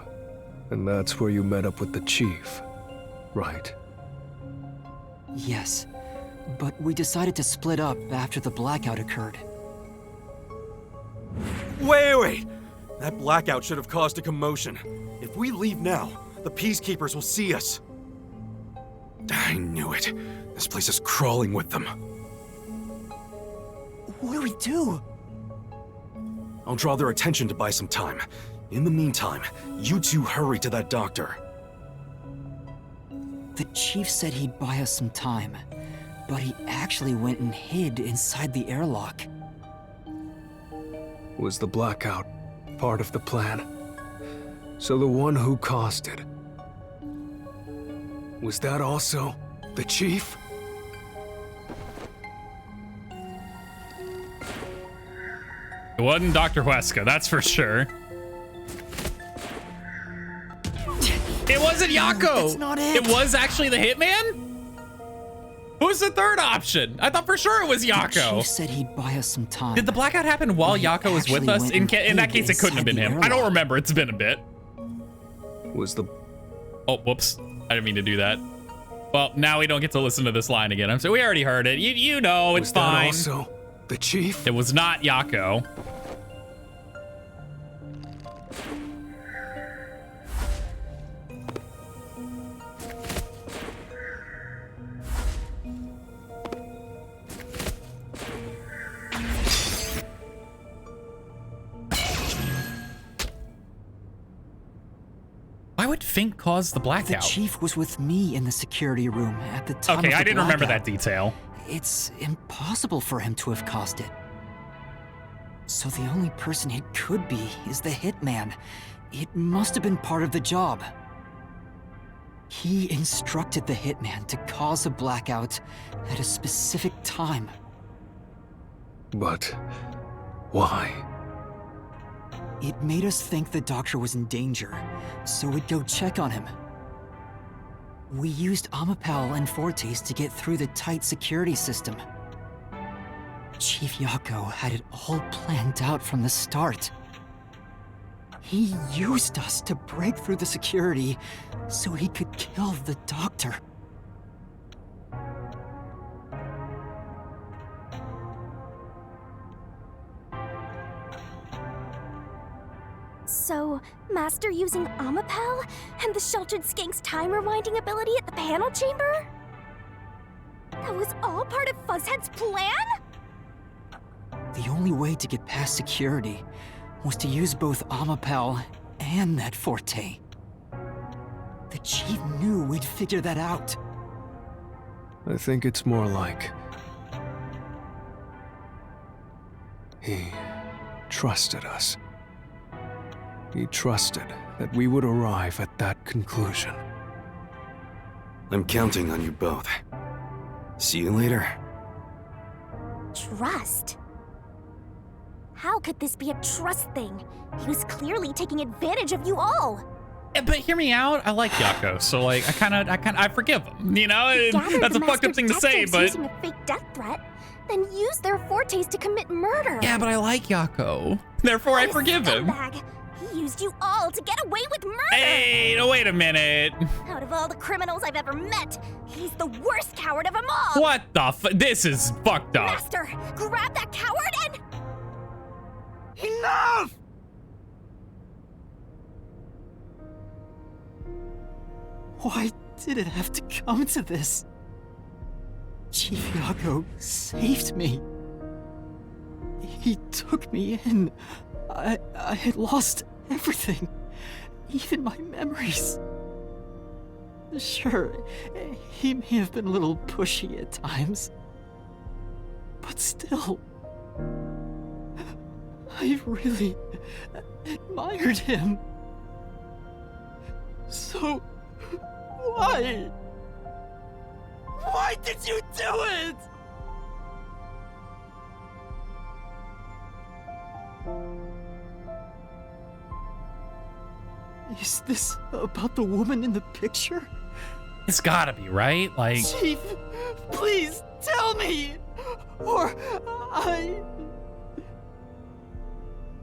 and that's where you met up with the chief, right? Yes, but we decided to split up after the blackout occurred. Wait! That blackout should have caused a commotion. If we leave now, the Peacekeepers will see us. I knew it. This place is crawling with them. What do we do? I'll draw their attention to buy some time. In the meantime, you two hurry to that doctor. The chief said he'd buy us some time, but he actually went and hid inside the airlock. Was the blackout part of the plan? So the one who caused it, was that also the chief? It wasn't Dr. Huesca, that's for sure. It wasn't Yako! That's not it! It was actually the hitman? Who's the third option? I thought for sure it was The Yako. chief said he'd buy us some time. Did the blackout happen while But he Yako was with actually us? went In and that hid case, it couldn't have been inside him. the I don't airlock. remember. It's been a bit. Was the... Oh, whoops. I didn't mean to do that. Well, now we don't get to listen to this line again. I'm sorry. We already heard it. You know, it's was that fine. also the chief? It was not Yako. Why would Fink cause the The blackout? chief was with me in the security room at the time Okay, of the I didn't remember that blackout. detail. It's impossible for him to have caused it. So the only person it could be is the hitman. It must have been part of the job. He instructed the hitman to cause a blackout at a specific time. But why? It made us think the doctor was in danger, so we'd go check on him. We used Amapal and Fortes to get through the tight security system. Chief Yako had it all planned out from the start. He used us to break through the security so he could kill the doctor. So, Master using Amapal and the Sheltered Skank's time rewinding ability at the panel chamber? That was all part of Fuzzhead's plan? The only way to get past security was to use both Amapal and that Forte. The Chief knew we'd figure that out. I think it's more like... he trusted us. He trusted that we would arrive at that conclusion. I'm counting on you both. See you later. Trust? How could this be a trust thing? He was clearly taking advantage of you all. Yeah, but hear me out. I like Yako, so like I forgive him. You know, that's a fucked up thing to say, but using a fake death threat, then use their Fortes to commit murder. yeah, but I like Yako. Therefore, I forgive him. Scumbag. He used you all to get away with murder. Hey, no, wait a minute. Out of all the criminals I've ever met, he's the worst coward of them all. What the this is fucked up. Master, grab that coward and... Enough! Why did it have to come to this? Chief Yako saved me. He took me in. I had lost everything, even my memories. Sure, he may have been a little pushy at times, but still, I really admired him. So, why? Why did you do it? Is this about the woman in the picture? It's gotta be, right? Like, Chief, please tell me, or I...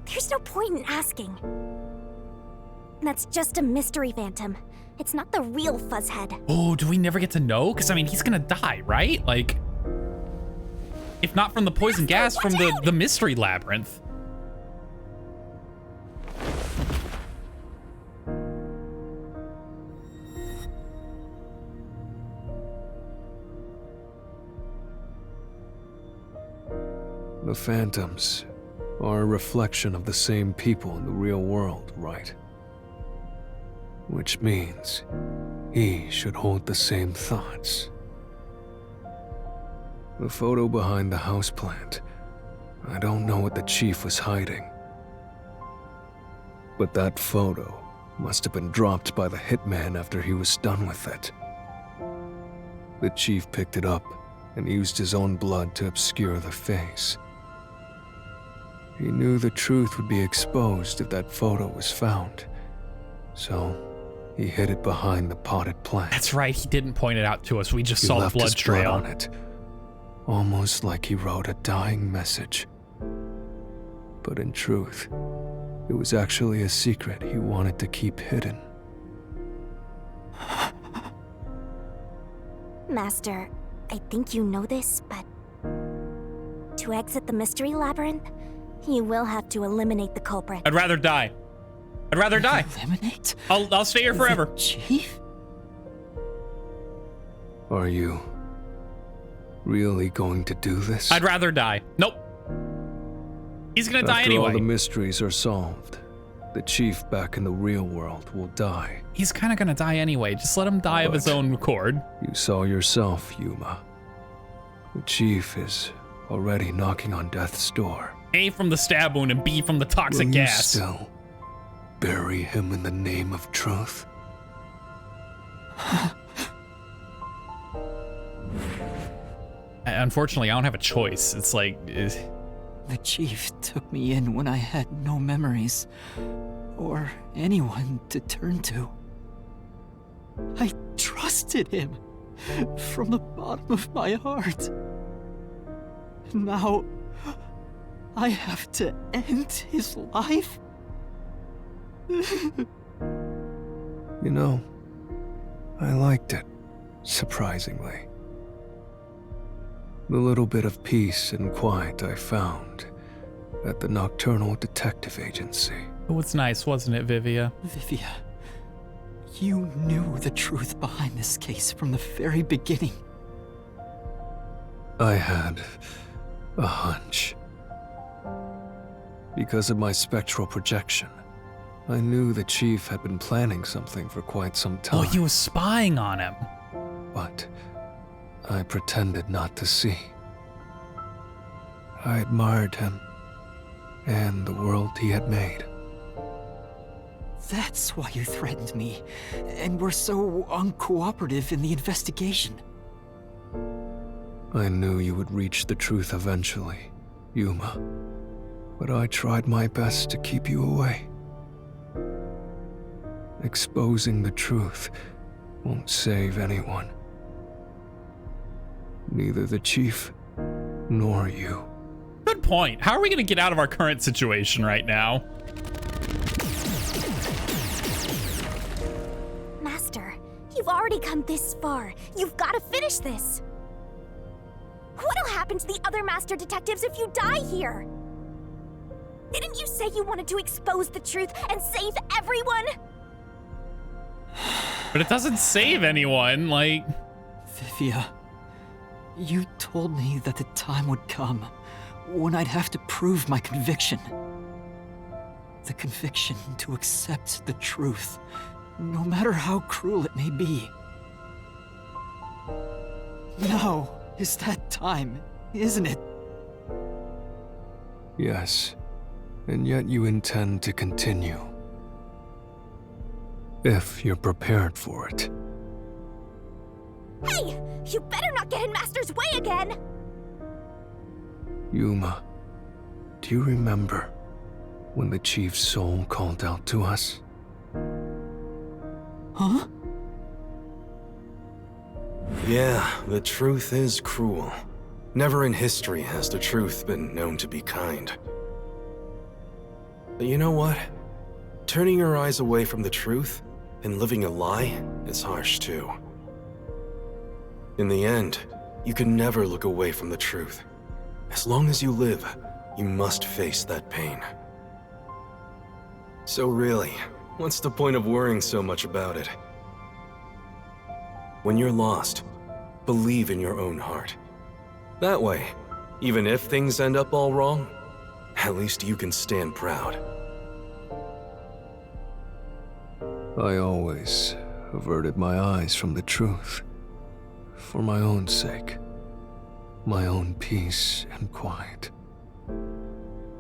There's no point in asking. That's just a mystery phantom. It's not the real Fuzzhead. oh, do we never get to know? Because I mean, he's gonna die, right? Like, if not from the poison gas, from the mystery labyrinth. The phantoms are a reflection of the same people in the real world, right? Which means he should hold the same thoughts. The photo behind the houseplant, I don't know what the chief was hiding. But that photo must have been dropped by the hitman after he was done with it. The chief picked it up and used his own blood to obscure the face. He knew the truth would be exposed if that photo was found, so he hid it behind the potted plant. That's right, he didn't point it out to us. We just He saw the left blood his trail. blood on it, almost like he wrote a dying message. But in truth, it was actually a secret he wanted to keep hidden. Master, I think you know this, but to exit the mystery labyrinth, you will have to eliminate the culprit. I'd rather die. I'd rather die. Eliminate? I'll stay here forever. The Chief? Are you really going to do this? I'd rather die. Nope. He's gonna die After all anyway. the mysteries are solved, the chief back in the real world will die. He's kind of gonna die anyway. Just let him die of his But own accord. You saw yourself, Yuma. The chief is already knocking on death's door. A from the stab wound and B from the toxic Will gas. you still bury him in the name of truth? Unfortunately, I don't have a choice. It's like, The chief took me in when I had no memories, or anyone to turn to. I trusted him from the bottom of my heart. Now, I have to end his life? You know, I liked it, surprisingly. The little bit of peace and quiet I found at the Nocturnal Detective Agency. It was nice, wasn't it, Vivia? Vivia, you knew the truth behind this case from the very beginning. I had a hunch. Because of my spectral projection, I knew the chief had been planning something for quite some time. Oh, you was spying on him. But I pretended not to see. I admired him and the world he had made. That's why you threatened me, and were so uncooperative in the investigation. I knew you would reach the truth eventually, Yuma. But I tried my best to keep you away. Exposing the truth won't save anyone. Neither the chief nor you. Good point. How are we gonna get out of our current situation right now? Master, you've already come this far. You've got to finish this. What'll happen to the other master detectives if you die here? Didn't you say you wanted to expose the truth and save everyone? But it doesn't save anyone, like... Vivia, you told me that the time would come when I'd have to prove my conviction. The conviction to accept the truth, no matter how cruel it may be. Now is that time, isn't it? Yes, and yet you intend to continue. If you're prepared for it. Hey! You better not get in Master's way again! Yuma, do you remember when the chief's soul called out to us? Huh? Yeah, the truth is cruel. Never in history has the truth been known to be kind. But you know what? Turning your eyes away from the truth and living a lie is harsh too. In the end, you can never look away from the truth. As long as you live, you must face that pain. So really, what's the point of worrying so much about it? When you're lost, believe in your own heart. That way, even if things end up all wrong, at least you can stand proud. I always averted my eyes from the truth. For my own sake. My own peace and quiet.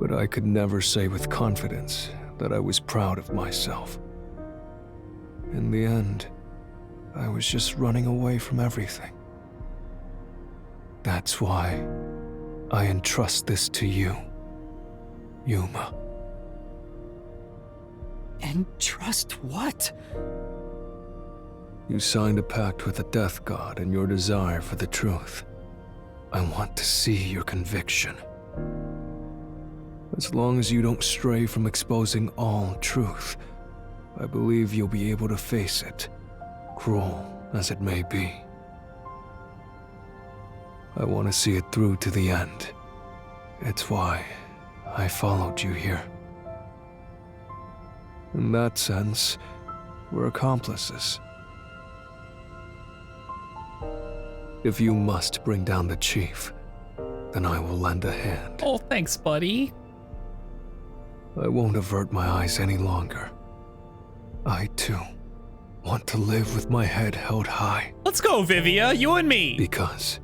But I could never say with confidence that I was proud of myself. In the end, I was just running away from everything. That's why I entrust this to you, Yuma. Entrust what? You signed a pact with the Death God in your desire for the truth. I want to see your conviction. As long as you don't stray from exposing all truth, I believe you'll be able to face it, cruel as it may be. I want to see it through to the end. It's why I followed you here. In that sense, we're accomplices. If you must bring down the chief, then I will lend a hand. Oh, thanks, buddy. I won't avert my eyes any longer. I, too, want to live with my head held high. Let's go, Vivia, you and me. Because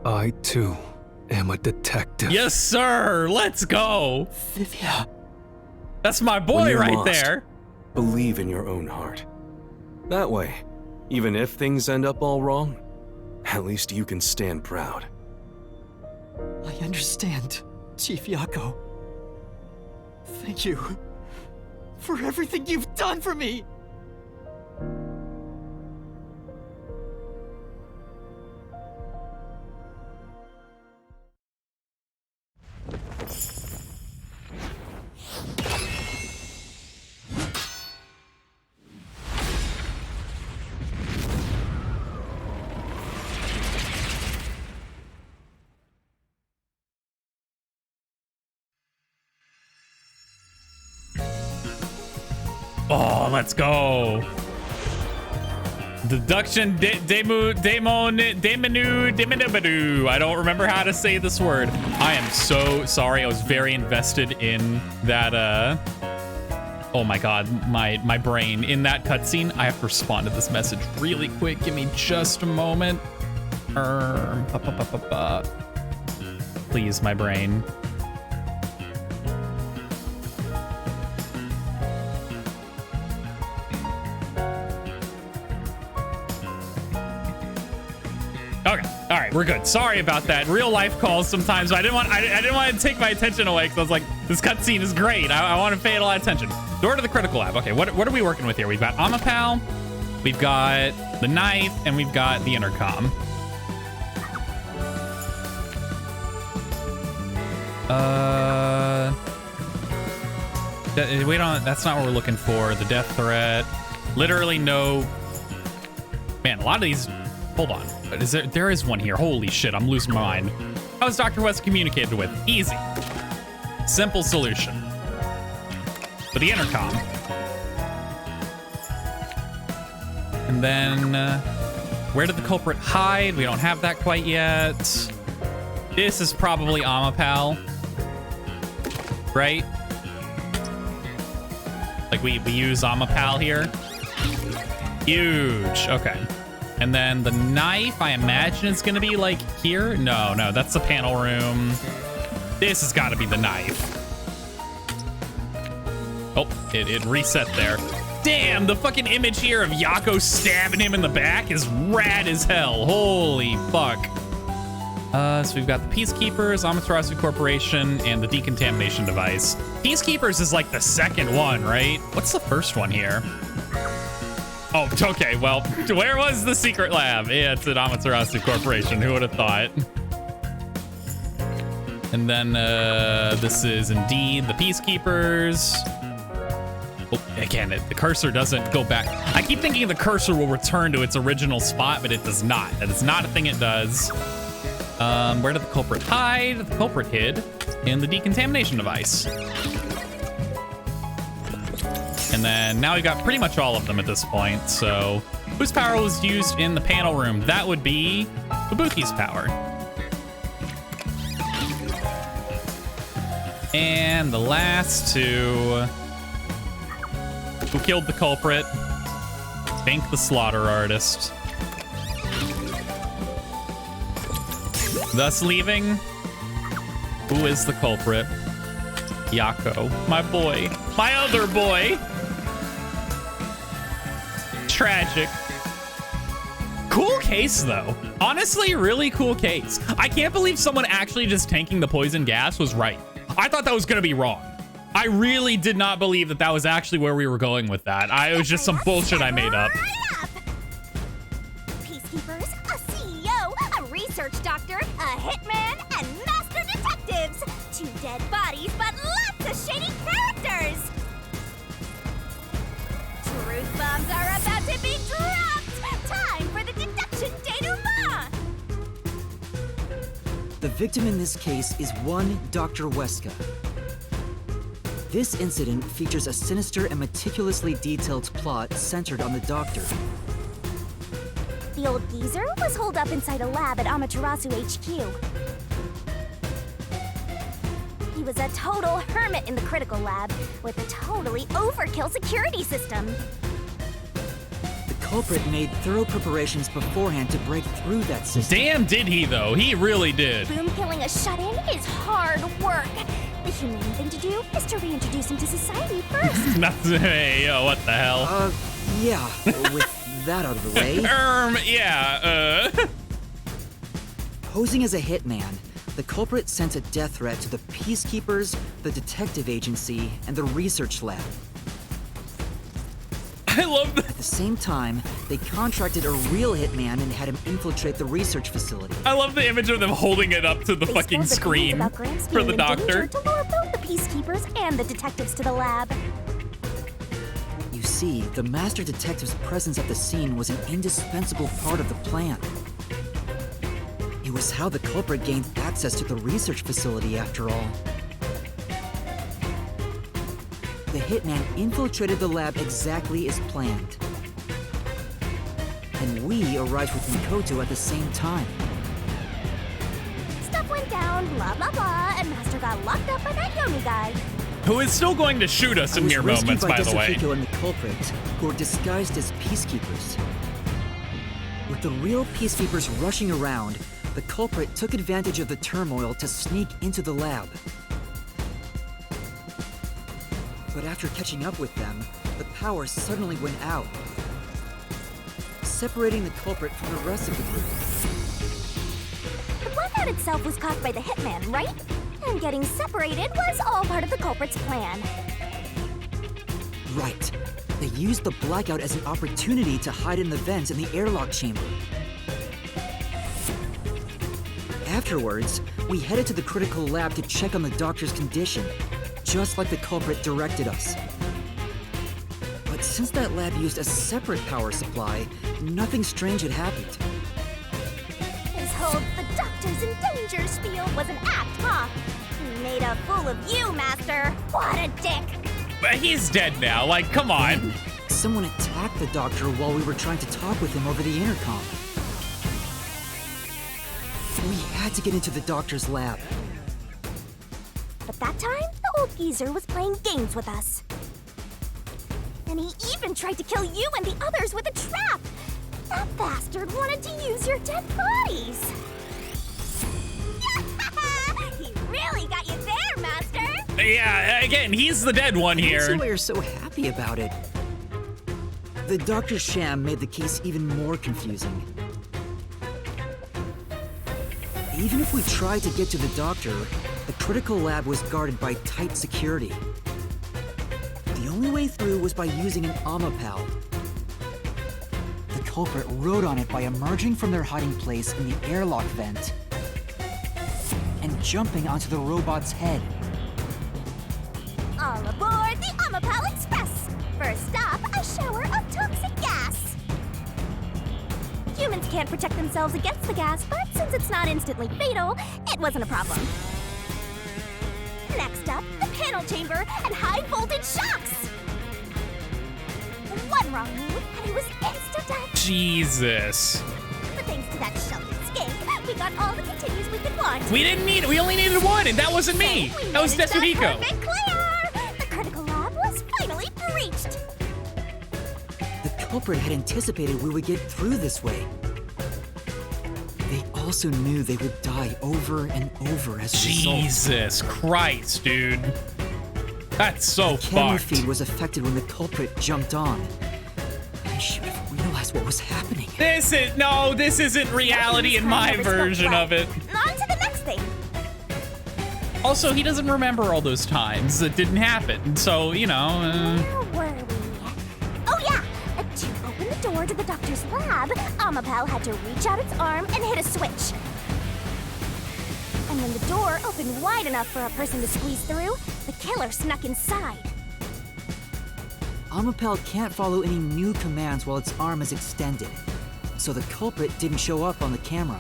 I, too, am a detective. Yes, sir. Let's go. Vivia. That's my boy right there. Believe in your own heart. That way, even if things end up all wrong, at least you can stand proud. I understand. Chief Yako, thank you for everything you've done for me! Oh, let's go. Deduction demonu. I don't remember how to say this word. I am so sorry. I was very invested in that. Oh my god, my brain in that cutscene. I have to respond to this message really quick. Give me just a moment. Please, my brain. Okay, all right, we're good. Sorry about that. Real life calls sometimes. I didn't want to take my attention away because I was like, this cutscene is great. I want to pay it a lot of attention. Door to the critical lab. Okay, what are we working with here? We've got Amapal, we've got the knife, and we've got the intercom. Wait on. That's not what we're looking for. The death threat. Literally no. Man, a lot of these. Hold on. Is there is one here. Holy shit, I'm losing my mind. How is Dr. West communicated with? Easy. Simple solution. But the intercom. And then, where did the culprit hide? We don't have that quite yet. This is probably Amapal. Right? Like we use Amapal here. Huge, okay. And then the knife, I imagine it's gonna be like here. No, that's the panel room. This has gotta be the knife. Oh, it reset there. Damn, the fucking image here of Yako stabbing him in the back is rad as hell. Holy fuck. So we've got the Peacekeepers, Amaterasu Corporation, and the decontamination device. Peacekeepers is like the second one, right? What's the first one here? Oh, okay, well, where was the secret lab? Yeah, it's at Amaterasu Corporation. Who would have thought? And then this is indeed the Peacekeepers. Oh, again, the cursor doesn't go back. I keep thinking the cursor will return to its original spot, but it does not. That is not a thing it does. Where did the culprit hide? The culprit hid in the decontamination device. And then now we've got pretty much all of them at this point. So whose power was used in the panel room? That would be Fubuki's power. And the last two. Who killed the culprit? Bank the slaughter artist. Thus leaving. Who is the culprit? Yako, my boy, my other boy. Tragic. Cool case though. Honestly, really cool case. I can't believe someone actually just tanking the poison gas was right. I thought that was gonna be wrong. I really did not believe that was actually where we were going with that. It was just some bullshit I made up. Peacekeepers, a CEO, a research doctor, a hitman, and master detectives. 2 dead bodies, but lots of shady characters. Truth bombs are about to be dropped. Time for the deduction denouement. The victim in this case is one Dr. Weska. This incident features a sinister and meticulously detailed plot centered on the doctor. The old geezer was holed up inside a lab at Amaterasu HQ. He was a total hermit in the critical lab with a totally overkill security system. The culprit made thorough preparations beforehand to break through that system. Damn, did he though? He really did. Boom killing a shut-in is hard work. The humane thing to do is to reintroduce him to society first. Hey, yo, what the hell? Yeah, with that out of the way. Yeah, Posing as a hitman, the culprit sent a death threat to the Peacekeepers, the Detective Agency, and the Research Lab. I love that. At the same time, they contracted a real hitman and had him infiltrate the research facility. I love the image of them holding it up to the fucking screen for the doctor. To lure both the Peacekeepers and the detectives to the lab. You see, the Master Detective's presence at the scene was an indispensable part of the plan. It was how the culprit gained access to the research facility, after all. The hitman infiltrated the lab exactly as planned. And we arrived with Mikoto at the same time. Stuff went down, blah blah blah, and Master got locked up by that Yomi guy. Who is still going to shoot us in mere moments, by the way. Desahiko and the culprit, who were disguised as peacekeepers. With the real peacekeepers rushing around, the culprit took advantage of the turmoil to sneak into the lab. But after catching up with them, the power suddenly went out, separating the culprit from the rest of the group. The blackout itself was caused by the hitman, right? And getting separated was all part of the culprit's plan. Right. They used the blackout as an opportunity to hide in the vents in the airlock chamber. Afterwards, we headed to the critical lab to check on the doctor's condition, just like the culprit directed us. But since that lab used a separate power supply, nothing strange had happened. His whole "the doctor's in danger" spiel was an act, huh? He made a fool of you, Master. What a dick! But he's dead now, like, come on. Then, someone attacked the doctor while we were trying to talk with him over the intercom. We had to get into the doctor's lab. But that time, the old geezer was playing games with us. And he even tried to kill you and the others with a trap! That bastard wanted to use your dead bodies! He really got you there, Master! Yeah, again, he's the dead one here. That's why you're so happy about it. The doctor's sham made the case even more confusing. Even if we tried to get to the doctor, the critical lab was guarded by tight security. The only way through was by using an Amapal. The culprit rode on it by emerging from their hiding place in the airlock vent and jumping onto the robot's head. All aboard the Amapal Express! First stop, a shower of toxic gas! Humans can't protect themselves against the gas, but since it's not instantly fatal, it wasn't a problem. Next up, the panel chamber and high-voltage shocks! One wrong move, and it was instant-death! Jesus. But thanks to that sheltered skink, we got all the continues we could want. We didn't need it. We only needed one, and that wasn't me. That was Tetsuhiko. Perfect clear! The critical lab was finally breached! The culprit had anticipated we would get through this way. They also knew they would die over and over as a result. Jesus Christ, dude. That's so The camera fucked. feed was affected when the culprit jumped on. I should have realized what was happening. This isn't reality in my version of it. On to the next thing. Also, he doesn't remember all those times that didn't happen. So, you know. Where were we? Oh yeah! To open the door to the doctor's lab, Amapal had to reach out its arm and hit a switch. And when the door opened wide enough for a person to squeeze through, the killer snuck inside. Amapal can't follow any new commands while its arm is extended, so the culprit didn't show up on the camera.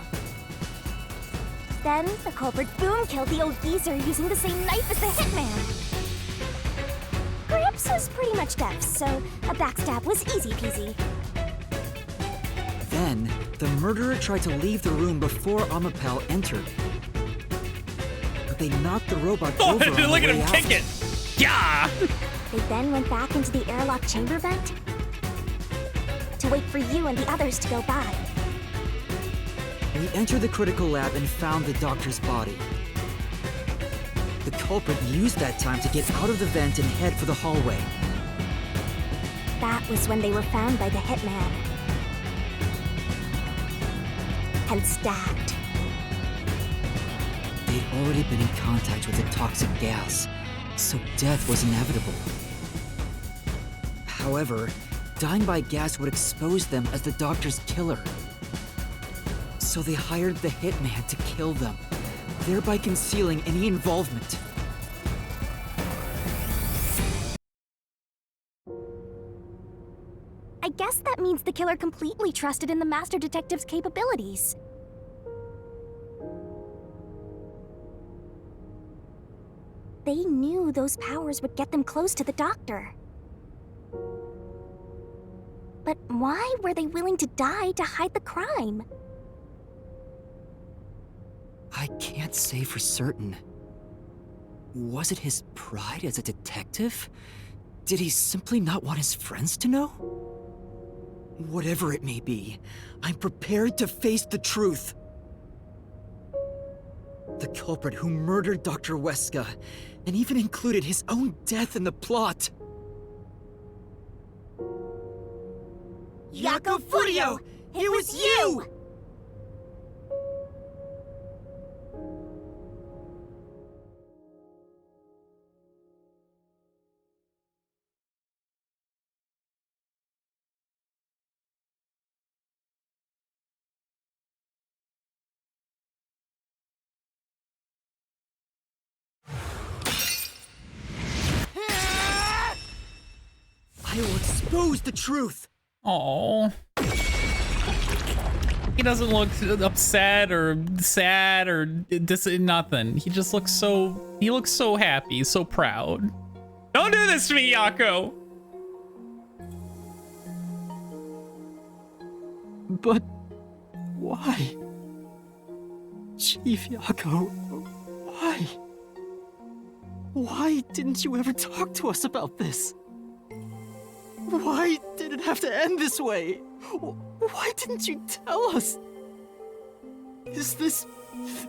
Then, the culprit boom killed the old geezer using the same knife as the hitman. Gramps was pretty much deaf, so a backstab was easy peasy. Then, the murderer tried to leave the room before Amapal entered. But they knocked the robot over on the Look at way him out. kick it. Yeah. They then went back into the airlock chamber vent to wait for you and the others to go by. We entered the critical lab and found the doctor's body. The culprit used that time to get out of the vent and head for the hallway. That was when they were found by the hitman. And stabbed. They'd already been in contact with the toxic gas, so death was inevitable. However, dying by gas would expose them as the Doctor's killer. So they hired the hitman to kill them, thereby concealing any involvement. I guess that means the killer completely trusted in the Master Detective's capabilities. They knew those powers would get them close to the Doctor. But why were they willing to die to hide the crime? I can't say for certain. Was it his pride as a detective? Did he simply not want his friends to know? Whatever it may be, I'm prepared to face the truth. The culprit who murdered Dr. Weska, and even included his own death in the plot. Jaco Furio! It was you! I will expose the truth! Oh. He doesn't look upset or sad or nothing. He just looks so happy, so proud. Don't do this to me, Jaco! But why? Chief Jaco, why? Why didn't you ever talk to us about this? Why did it have to end this way? Why didn't you tell us? Is this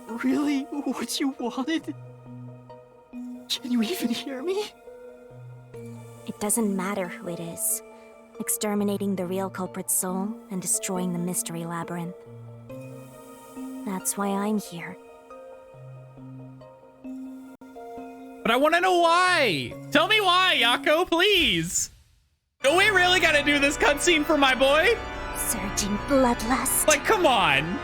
really what you wanted? Can you even hear me? It doesn't matter who it is. Exterminating the real culprit's soul and destroying the mystery labyrinth. That's why I'm here. But I want to know why. Tell me why, Jaco, please. Do we really gotta do this cutscene for my boy? Surging bloodlust. Like, come on.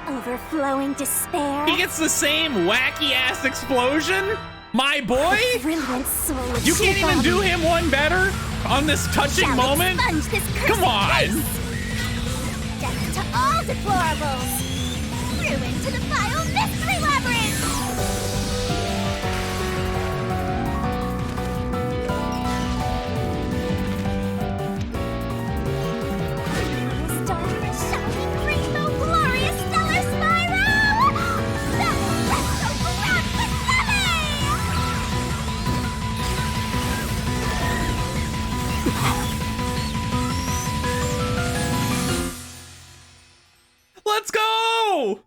Overflowing despair. He gets the same wacky-ass explosion? My boy? Brilliant soul. You can't even do him one better on this touching Shall moment? expunge this cursed Come on. race. Death to all deplorables. Ruin to the vile mystery labyrinth. Let's go!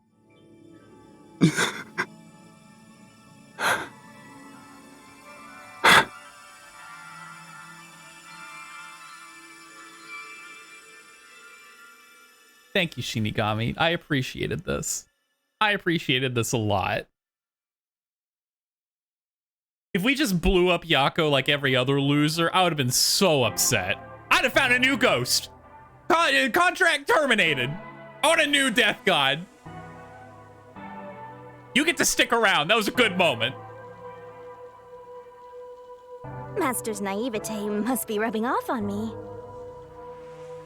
Thank you, Shinigami. I appreciated this. I appreciated this a lot. If we just blew up Jaco like every other loser, I would have been so upset. I'd have found a new ghost. Contract terminated. I want a new Death God. You get to stick around. That was a good moment. Master's naivete must be rubbing off on me.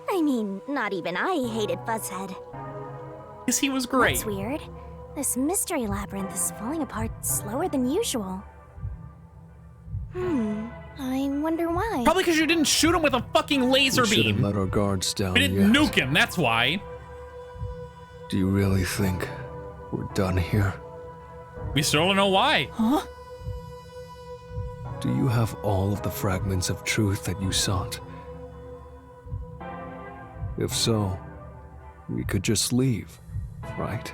I mean, not even I hated Fuzzhead. Because he was great. That's weird. This mystery labyrinth is falling apart slower than usual. I wonder why. Probably because you didn't shoot him with a fucking laser We shouldn't beam. let our guards down We didn't yet. nuke him, that's why. Do you really think we're done here? We still don't know why. Huh? Do you have all of the fragments of truth that you sought? If so, we could just leave, right?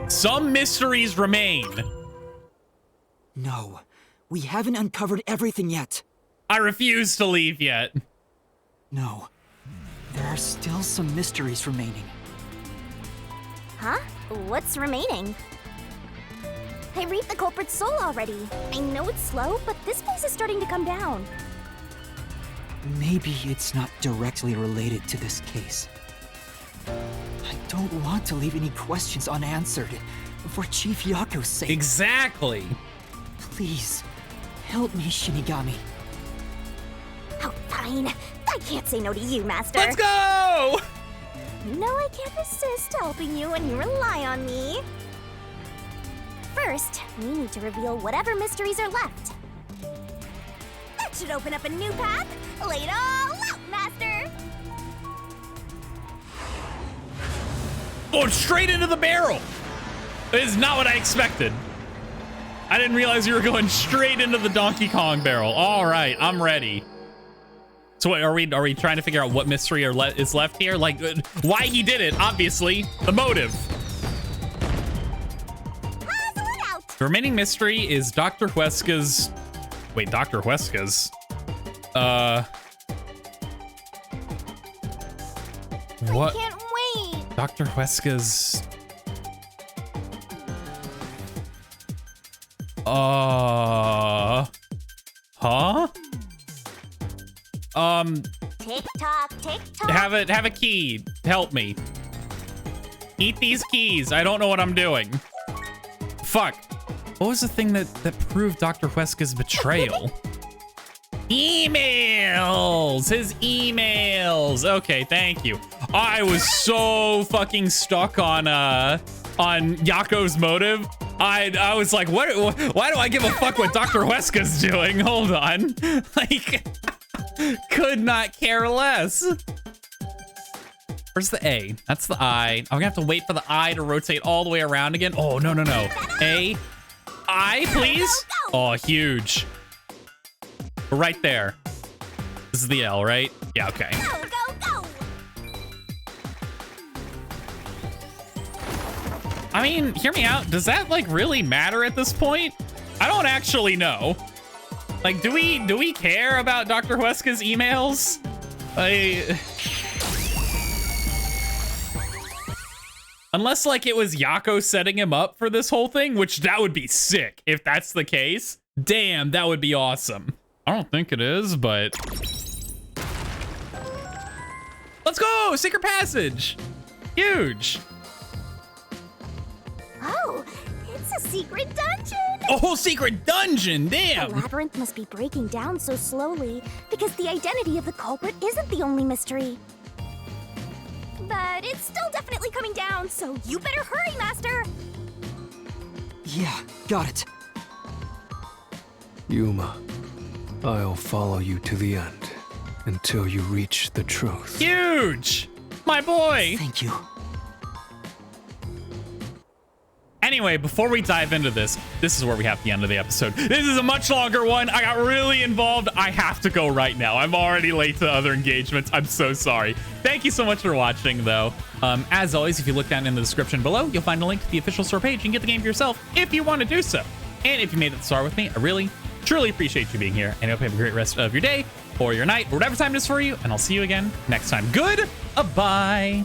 Some mysteries remain. No, we haven't uncovered everything yet. I refuse to leave yet. No, there are still some mysteries remaining. Huh? What's remaining? I reaped the culprit's soul already. I know it's slow, but this place is starting to come down. Maybe it's not directly related to this case. I don't want to leave any questions unanswered. For Chief Yako's sake. Exactly. Please, help me, Shinigami. Oh, fine. I can't say no to you, Master. Let's go! You know I can't resist helping you when you rely on me. First, we need to reveal whatever mysteries are left. That should open up a new path. Lay it all out, Master! Going straight into the barrel. This is not what I expected. I didn't realize you were going straight into the Donkey Kong barrel. All right, I'm ready. So what, are we trying to figure out what mystery is left here? Like, why he did it, obviously. The motive. Puzzle it out. The remaining mystery is Dr. Huesca's... Wait, Dr. Huesca's? What? I can't wait. Dr. Huesca's... Huh? Tick tock, tick tock. Have a key. Help me. Eat these keys. I don't know what I'm doing. Fuck. What was the thing that proved Dr. Huesca's betrayal? Emails! His emails! Okay, thank you. I was so fucking stuck on Yako's motive. I was like, why do I give a fuck what Dr. Huesca's doing? Hold on. Like, could not care less. Where's the A? That's the I. I'm gonna have to wait for the I to rotate all the way around again. Oh, no. A, I, please. Oh, huge. We're right there. This is the L, right? Yeah, okay. Go. I mean, hear me out. Does that like really matter at this point? I don't actually know. Like, do we care about Dr. Huesca's emails? Unless like it was Yako setting him up for this whole thing, which that would be sick if that's the case. Damn, that would be awesome. I don't think it is, but let's go! Secret passage! Huge! Oh, it's a secret dungeon! A whole secret dungeon, damn! The labyrinth must be breaking down so slowly because the identity of the culprit isn't the only mystery. But it's still definitely coming down, so you better hurry, Master! Yeah, got it. Yuma, I'll follow you to the end until you reach the truth. Huge! My boy! Thank you. Anyway, before we dive into this is where we have the end of the episode. This is a much longer one. I got really involved. I have to go right now. I'm already late to other engagements. I'm so sorry. Thank you so much for watching, though. As always, if you look down in the description below, you'll find a link to the official store page. You can get the game for yourself if you want to do so. And if you made it this far with me, I really, truly appreciate you being here. And I hope you have a great rest of your day or your night or whatever time it is for you. And I'll see you again next time. Goodbye.